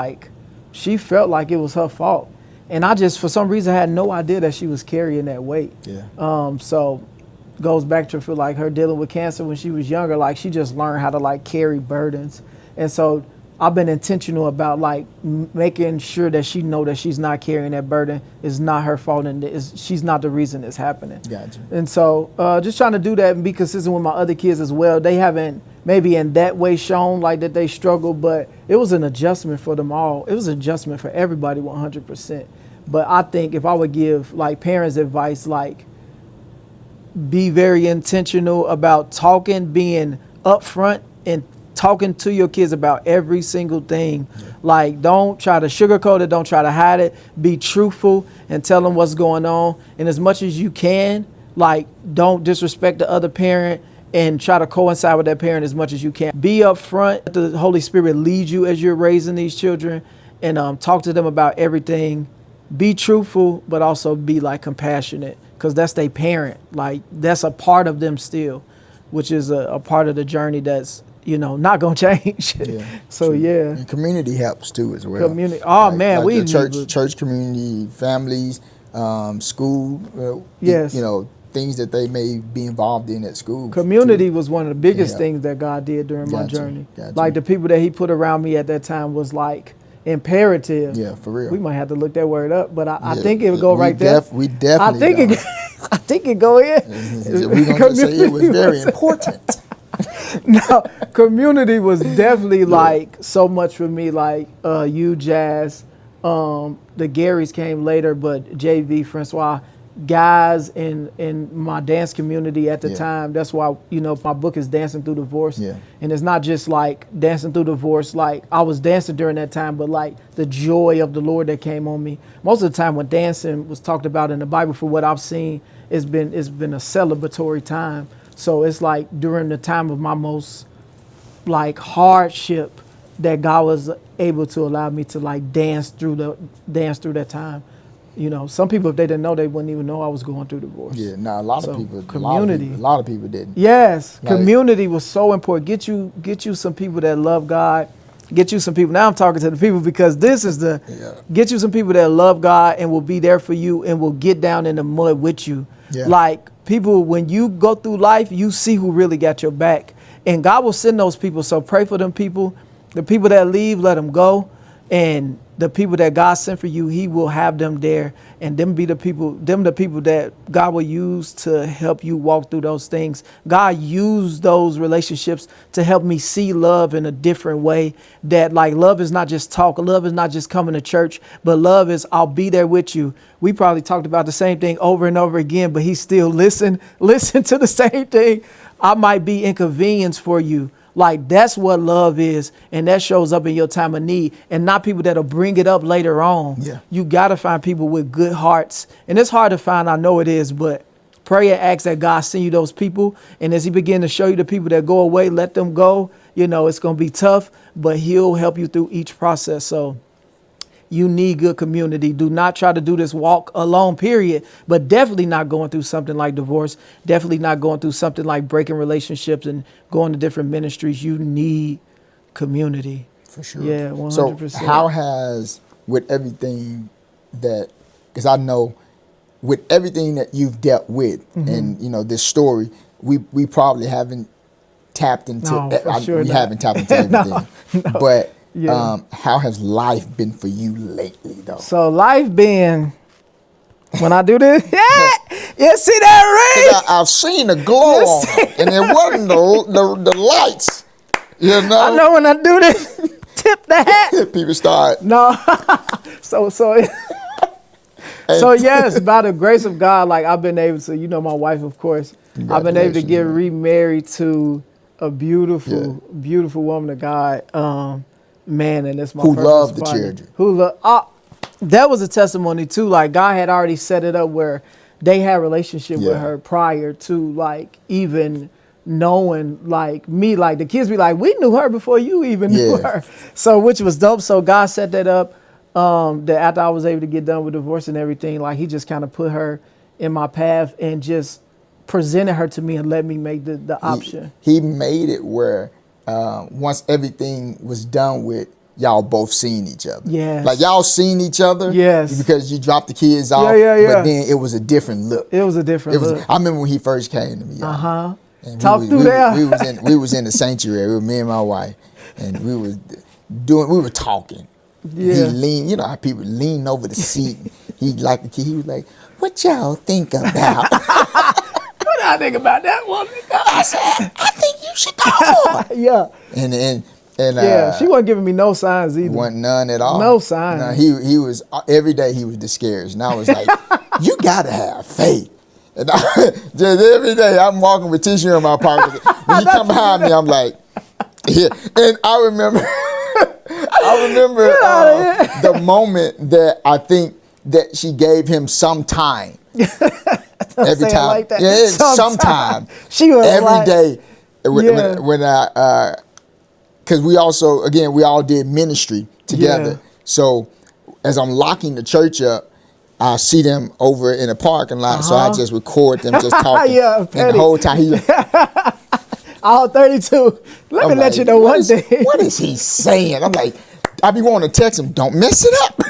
[SPEAKER 1] she felt like it was her fault. And I just, for some reason, had no idea that she was carrying that weight.
[SPEAKER 2] Yeah.
[SPEAKER 1] So goes back to feel like her dealing with cancer when she was younger, like she just learned how to like carry burdens. And so I've been intentional about like making sure that she know that she's not carrying that burden. It's not her fault, and she's not the reason it's happening.
[SPEAKER 2] Gotcha.
[SPEAKER 1] And so just trying to do that and be consistent with my other kids as well. They haven't maybe in that way shown like that they struggle, but it was an adjustment for them all. It was an adjustment for everybody 100%. But I think if I would give like parents advice, like be very intentional about talking, being upfront and talking to your kids about every single thing. Like, don't try to sugarcoat it. Don't try to hide it. Be truthful and tell them what's going on. And as much as you can, like, don't disrespect the other parent and try to coincide with that parent as much as you can. Be upfront. Let the Holy Spirit lead you as you're raising these children, and talk to them about everything. Be truthful, but also be like compassionate, because that's their parent. Like, that's a part of them still, which is a part of the journey that's, you know, not gonna change.
[SPEAKER 2] Yeah,
[SPEAKER 1] so
[SPEAKER 2] true.
[SPEAKER 1] yeah.
[SPEAKER 2] And community helps too as well.
[SPEAKER 1] Community. Oh
[SPEAKER 2] like,
[SPEAKER 1] man,
[SPEAKER 2] like
[SPEAKER 1] we
[SPEAKER 2] the church community, families, school.
[SPEAKER 1] Yes.
[SPEAKER 2] You know, things that they may be involved in at school.
[SPEAKER 1] Community
[SPEAKER 2] too.
[SPEAKER 1] was one of the biggest
[SPEAKER 2] Yeah.
[SPEAKER 1] things that God did during my
[SPEAKER 2] Gotcha,
[SPEAKER 1] journey.
[SPEAKER 2] gotcha.
[SPEAKER 1] Like the people that He put around me at that time was like imperative.
[SPEAKER 2] Yeah, for real.
[SPEAKER 1] We might have to look that word up, but I
[SPEAKER 2] Yeah,
[SPEAKER 1] think it would go right there.
[SPEAKER 2] We definitely.
[SPEAKER 1] I think
[SPEAKER 2] don't.
[SPEAKER 1] I think it go in.
[SPEAKER 2] We're gonna just say it was very important.
[SPEAKER 1] No, community was definitely like so much for me. Like you, Jazz, the Garys came later, but JV, Francois, guys in my dance community at the
[SPEAKER 2] Yeah.
[SPEAKER 1] time. That's why, you know, my book is Dancing Through Divorce.
[SPEAKER 2] Yeah.
[SPEAKER 1] And it's not just like dancing through divorce. Like I was dancing during that time, but like the joy of the Lord that came on me. Most of the time when dancing was talked about in the Bible, for what I've seen, it's been a celebratory time. So it's like during the time of my most like hardship that God was able to allow me to like dance through that time. You know, some people, if they didn't know, they wouldn't even know I was going through divorce.
[SPEAKER 2] Yeah, now a lot of
[SPEAKER 1] So,
[SPEAKER 2] people,
[SPEAKER 1] community.
[SPEAKER 2] a lot of people didn't.
[SPEAKER 1] Yes,
[SPEAKER 2] Like-
[SPEAKER 1] community was so important. Get you some people that love God. Get you some people. Now I'm talking to the people, because this is get you some people that love God and will be there for you and will get down in the mud with you.
[SPEAKER 2] Yeah.
[SPEAKER 1] Like people, when you go through life, you see who really got your back, and God will send those people. So pray for them people. The people that leave, let them go. And the people that God sent for you, He will have them there, and them the people that God will use to help you walk through those things. God used those relationships to help me see love in a different way. That like love is not just talk, love is not just coming to church, but love is I'll be there with you. We probably talked about the same thing over and over again, but He still listen to the same thing. I might be inconvenienced for you. Like that's what love is, and that shows up in your time of need, and not people that'll bring it up later on.
[SPEAKER 2] Yeah.
[SPEAKER 1] You gotta find people with good hearts, and it's hard to find. I know it is, but pray and ask that God send you those people, and as He begin to show you the people that go away, let them go. You know it's gonna be tough, but He'll help you through each process. So you need good community. Do not try to do this walk alone, period. But definitely not going through something like divorce. Definitely not going through something like breaking relationships and going to different ministries. You need community.
[SPEAKER 2] For sure.
[SPEAKER 1] Yeah, 100%.
[SPEAKER 2] So how has, with everything that, because I know with everything that you've dealt with and, you know, this story, we probably haven't tapped into,
[SPEAKER 1] No, for sure
[SPEAKER 2] we
[SPEAKER 1] not.
[SPEAKER 2] haven't tapped into everything.
[SPEAKER 1] No.
[SPEAKER 2] But
[SPEAKER 1] Yeah.
[SPEAKER 2] how has life been for you lately, though?
[SPEAKER 1] So life being, when I do this, you see that ring?
[SPEAKER 2] I've seen the glow on it, and it wasn't the lights. You know?
[SPEAKER 1] I know when I do this, tip the hat.
[SPEAKER 2] People start.
[SPEAKER 1] No, so yes, by the grace of God, like I've been able to, you know, my wife, of course, I've been able to get remarried to a beautiful woman of God. Man, and it's my
[SPEAKER 2] Who
[SPEAKER 1] purpose
[SPEAKER 2] loved the
[SPEAKER 1] partner.
[SPEAKER 2] children.
[SPEAKER 1] Who love? That was a testimony too. Like God had already set it up where they had a relationship with her prior to like even knowing like me. Like the kids be like, we knew her before you even knew her. So which was dope. So God set that up. That after I was able to get done with divorce and everything, like He just kind of put her in my path and just presented her to me and let me make the option.
[SPEAKER 2] He made it where once everything was done with, y'all both seen each other.
[SPEAKER 1] Yes.
[SPEAKER 2] Like y'all seen each other.
[SPEAKER 1] Yes.
[SPEAKER 2] Because you dropped the kids off.
[SPEAKER 1] Yeah.
[SPEAKER 2] But then it was a different look.
[SPEAKER 1] It was a different look.
[SPEAKER 2] I remember when he first came to me. Y'all. And
[SPEAKER 1] Talk through there.
[SPEAKER 2] We was in the sanctuary. It was me and my wife, and we were talking.
[SPEAKER 1] Yeah.
[SPEAKER 2] He leaned, you know how people lean over the seat. He liked the kid. He was like, "What y'all think about?"
[SPEAKER 1] What I think about that woman?
[SPEAKER 2] I said, "I think you should go for it."
[SPEAKER 1] Yeah.
[SPEAKER 2] And
[SPEAKER 1] Yeah, she wasn't giving me no signs either.
[SPEAKER 2] Wasn't none at all.
[SPEAKER 1] No signs.
[SPEAKER 2] No, he was every day he was discouraged, and I was like, "You gotta have faith." And just every day I'm walking with tissue in my pocket. When he come behind me, I'm like, yeah. And I remember the moment that I think that she gave him some time. Every time,
[SPEAKER 1] like that.
[SPEAKER 2] yeah, sometime.
[SPEAKER 1] She was
[SPEAKER 2] every
[SPEAKER 1] like,
[SPEAKER 2] day.
[SPEAKER 1] Yeah.
[SPEAKER 2] When I, because we all did ministry together.
[SPEAKER 1] Yeah.
[SPEAKER 2] So as I'm locking the church up, I see them over in the parking lot, so I just record them just talking.
[SPEAKER 1] Yeah,
[SPEAKER 2] and the whole time he
[SPEAKER 1] all 32. Let me let you know one day.
[SPEAKER 2] What is he saying? I'm like, I be wanting to text him, don't mess it up.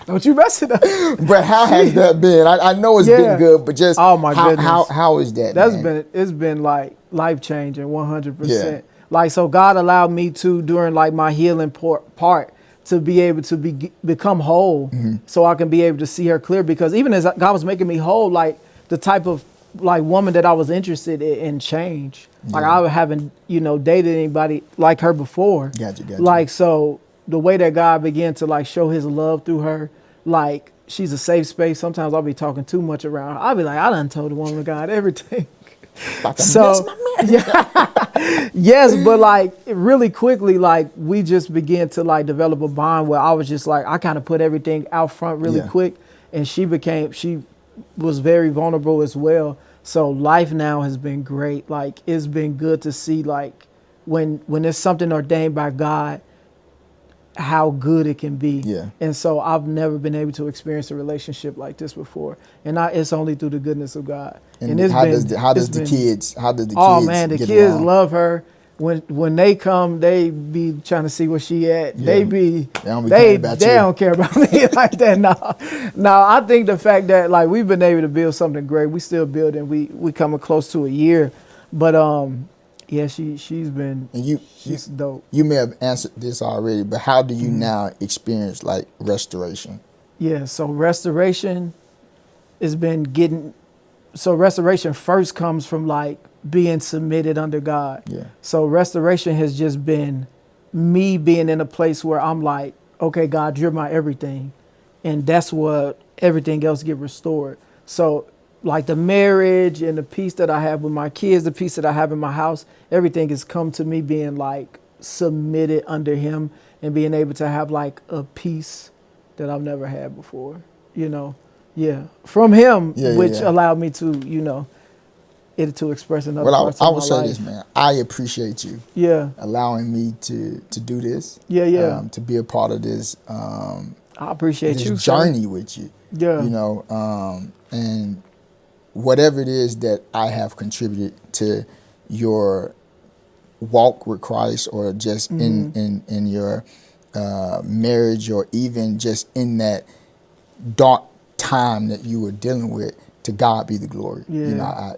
[SPEAKER 1] Don't you mess it up.
[SPEAKER 2] But how has that been? I know it's been good, but just
[SPEAKER 1] oh my goodness.
[SPEAKER 2] How is that?
[SPEAKER 1] It's been like life changing 100%.
[SPEAKER 2] Yeah.
[SPEAKER 1] Like, so God allowed me to, during like my healing part, to be able to become whole, so I can be able to see her clear. Because even as God was making me whole, like the type of like woman that I was interested in changed. Like I haven't, dated anybody like her before.
[SPEAKER 2] Gotcha.
[SPEAKER 1] Like, so the way that God began to like show his love through her, like she's a safe space. Sometimes I'll be talking too much around her. I'll be like, I done told the woman of God everything. So yes, but like really quickly, like we just began to like develop a bond where I was just like, I kind of put everything out front really quick, and she was very vulnerable as well. So life now has been great. Like it's been good to see like when there's something ordained by God, how good it can be.
[SPEAKER 2] Yeah.
[SPEAKER 1] And so I've never been able to experience a relationship like this before. And it's only through the goodness of God. And
[SPEAKER 2] how does the kids
[SPEAKER 1] oh man, the
[SPEAKER 2] get
[SPEAKER 1] kids
[SPEAKER 2] along?
[SPEAKER 1] love her. When they come, they be trying to see where she at.
[SPEAKER 2] Yeah.
[SPEAKER 1] They
[SPEAKER 2] They
[SPEAKER 1] don't care about me like that. No, I think the fact that like we've been able to build something great. We still building. We coming close to a year, but yeah, she's been. And she's dope.
[SPEAKER 2] You may have answered this already, but how do you now experience like restoration?
[SPEAKER 1] Yeah, so restoration has been getting. So restoration first comes from like being submitted under God.
[SPEAKER 2] Yeah.
[SPEAKER 1] So restoration has just been me being in a place where I'm like, okay, God, you're my everything. And that's what everything else get restored. So like the marriage and the peace that I have with my kids, the peace that I have in my house, everything has come to me being like submitted under him and being able to have like a peace that I've never had before, Yeah. From him, which allowed me to, it to express another parts of my life.
[SPEAKER 2] I would say this, man. I appreciate you.
[SPEAKER 1] Yeah.
[SPEAKER 2] Allowing me to do this.
[SPEAKER 1] Yeah.
[SPEAKER 2] To be a part of this.
[SPEAKER 1] I appreciate
[SPEAKER 2] this
[SPEAKER 1] you.
[SPEAKER 2] journey with you.
[SPEAKER 1] Yeah.
[SPEAKER 2] And whatever it is that I have contributed to your walk with Christ, or just in your marriage, or even just in that dark time that you were dealing with, to God be the glory.
[SPEAKER 1] Yeah.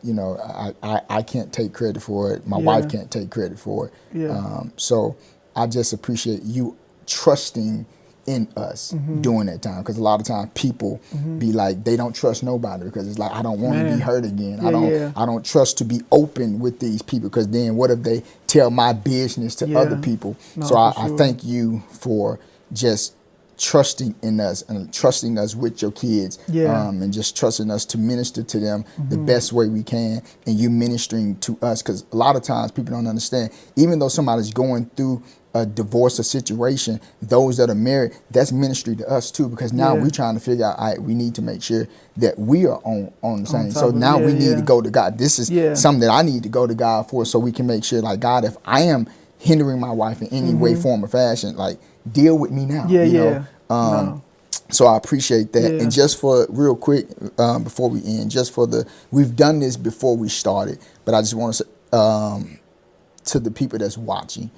[SPEAKER 2] I can't take credit for it. My wife can't take credit for it.
[SPEAKER 1] Yeah.
[SPEAKER 2] So I just appreciate you trusting in us during that time, because a lot of times people be like, they don't trust nobody, because it's like, I don't want to be hurt again. I don't trust to be open with these people, because then what if they tell my business to other people?
[SPEAKER 1] No,
[SPEAKER 2] so I
[SPEAKER 1] sure.
[SPEAKER 2] thank you for just trusting in us and trusting us with your kids, and just trusting us to minister to them the best way we can, and you ministering to us, because a lot of times people don't understand, even though somebody's going through a divorce or situation, those that are married, that's ministry to us too, because now we're trying to figure out, all right, we need to make sure that we are on the same. So now we need to go to God. This is something that I need to go to God for, so we can make sure, like, God, if I am hindering my wife in any way, form, or fashion, like, deal with me now. So I appreciate that. And just for real quick, before we end, we've done this before we started, but I just want to say, to the people that's watching.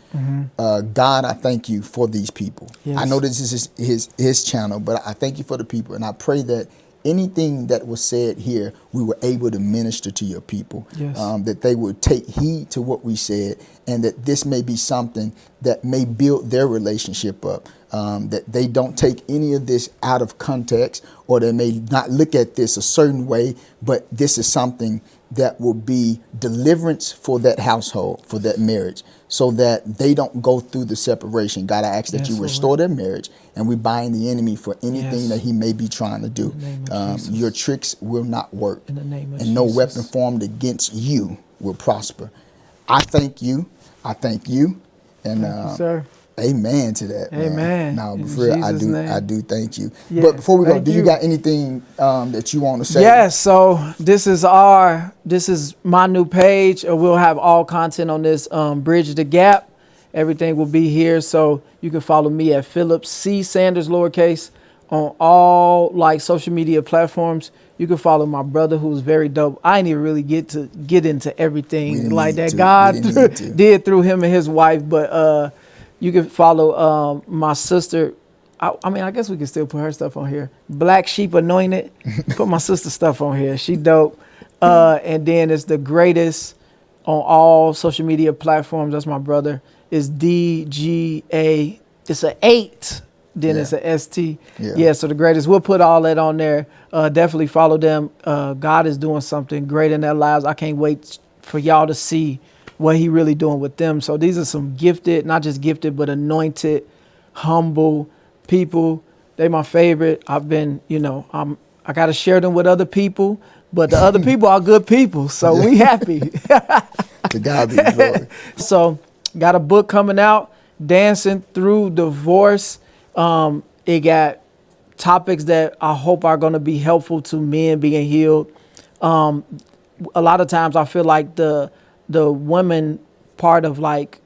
[SPEAKER 2] God, I thank you for these people.
[SPEAKER 1] Yes.
[SPEAKER 2] I know this is his channel, but I thank you for the people. And I pray that anything that was said here, we were able to minister to your people.
[SPEAKER 1] Yes.
[SPEAKER 2] That they would take heed to what we said, and that this may be something that may build their relationship up. That they don't take any of this out of context, or they may not look at this a certain way, but this is something that will be deliverance for that household, for that marriage, so that they don't go through the separation. God, I ask that
[SPEAKER 1] Yes,
[SPEAKER 2] you
[SPEAKER 1] Lord.
[SPEAKER 2] restore their marriage, and we bind the enemy for anything
[SPEAKER 1] Yes.
[SPEAKER 2] that he may be trying to do.
[SPEAKER 1] In the name of Jesus.
[SPEAKER 2] Your tricks will not work,
[SPEAKER 1] In the name of
[SPEAKER 2] and no
[SPEAKER 1] Jesus.
[SPEAKER 2] weapon formed against you will prosper. I thank you. I thank you. And
[SPEAKER 1] Thank you, sir.
[SPEAKER 2] amen to that. Man.
[SPEAKER 1] Amen.
[SPEAKER 2] No,
[SPEAKER 1] In
[SPEAKER 2] for real,
[SPEAKER 1] Jesus' name.
[SPEAKER 2] I do thank you.
[SPEAKER 1] Yeah,
[SPEAKER 2] But before we go,
[SPEAKER 1] thank
[SPEAKER 2] do you
[SPEAKER 1] you.
[SPEAKER 2] got anything that you want to say?
[SPEAKER 1] Yes, so this is my new page. We'll have all content on this, Bridge the Gap. Everything will be here, so you can follow me at Philip C. Sanders, lowercase, on all like social media platforms. You can follow my brother, who's very dope. I didn't even really get into
[SPEAKER 2] We
[SPEAKER 1] everything
[SPEAKER 2] didn't
[SPEAKER 1] like
[SPEAKER 2] need
[SPEAKER 1] that
[SPEAKER 2] to.
[SPEAKER 1] God
[SPEAKER 2] We didn't need to.
[SPEAKER 1] did through him and his wife, but you can follow my sister. I mean, I guess we can still put her stuff on here. Black Sheep Anointed. Put my sister stuff on here. She dope. And then it's the greatest on all social media platforms. That's my brother. It's DGA. It's an 8. Then
[SPEAKER 2] Yeah.
[SPEAKER 1] it's a ST.
[SPEAKER 2] Yeah.
[SPEAKER 1] Yeah, so the greatest. We'll put all that on there. Definitely follow them. God is doing something great in their lives. I can't wait for y'all to see what he really doing with them. So these are some gifted, not just gifted, but anointed, humble people. They my favorite. I've been, I got to share them with other people, but the other people are good people. So we happy.
[SPEAKER 2] To God be the glory.
[SPEAKER 1] So got a book coming out, Dancing Through Divorce. It got topics that I hope are going to be helpful to men being healed. A lot of times I feel like the women part of like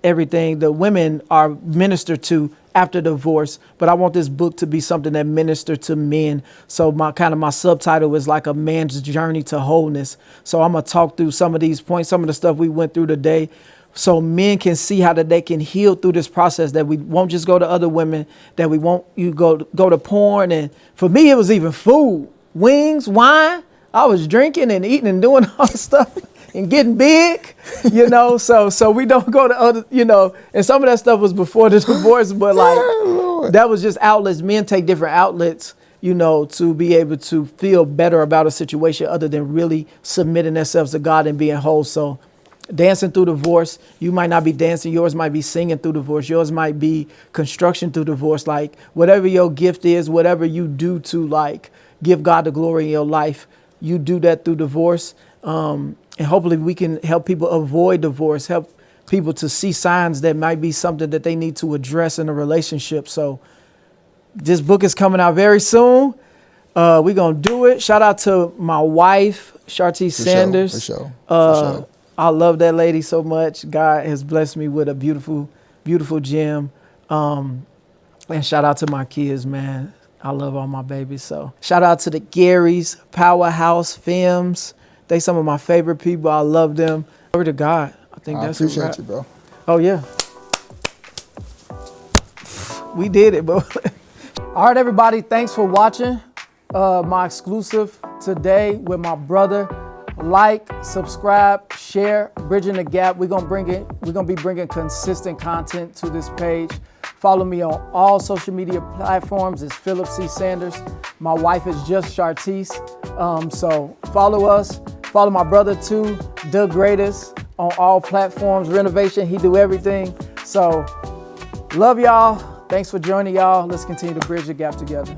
[SPEAKER 1] everything, the women are ministered to after divorce, but I want this book to be something that minister to men. So my subtitle is like a man's journey to wholeness. So I'm going to talk through some of these points, some of the stuff we went through today, so men can see how that they can heal through this process, that we won't just go to other women, that we won't go to porn. And for me, it was even food, wings, wine. I was drinking and eating and doing all this stuff and getting big, so we don't go to other, and some of that stuff was before the divorce, but like that was just outlets. Men take different outlets, to be able to feel better about a situation other than really submitting themselves to God and being whole. So dancing through divorce, you might not be dancing. Yours might be singing through divorce. Yours might be construction through divorce. Like whatever your gift is, whatever you do to like give God the glory in your life, you do that through divorce. And hopefully we can help people avoid divorce, help people to see signs that might be something that they need to address in a relationship. So this book is coming out very soon. We're going to do it. Shout out to my wife, Chartice Sanders.
[SPEAKER 2] For sure.
[SPEAKER 1] I love that lady so much. God has blessed me with a beautiful, beautiful gem. And shout out to my kids, man. I love all my babies. So shout out to the Garys, Powerhouse Films. They some of my favorite people. I love them. Glory to God. I think that's a
[SPEAKER 2] appreciate
[SPEAKER 1] wrap.
[SPEAKER 2] you, bro.
[SPEAKER 1] Oh, yeah. We did it, bro. All right, everybody. Thanks for watching my exclusive today with my brother. Like, subscribe, share, Bridging the Gap. We're gonna be bringing consistent content to this page. Follow me on all social media platforms. It's Philip C. Sanders. My wife is just Chartice. So follow us. Follow my brother too, The Greatest, on all platforms. Renovation, he do everything. So love y'all. Thanks for joining y'all. Let's continue to bridge the gap together.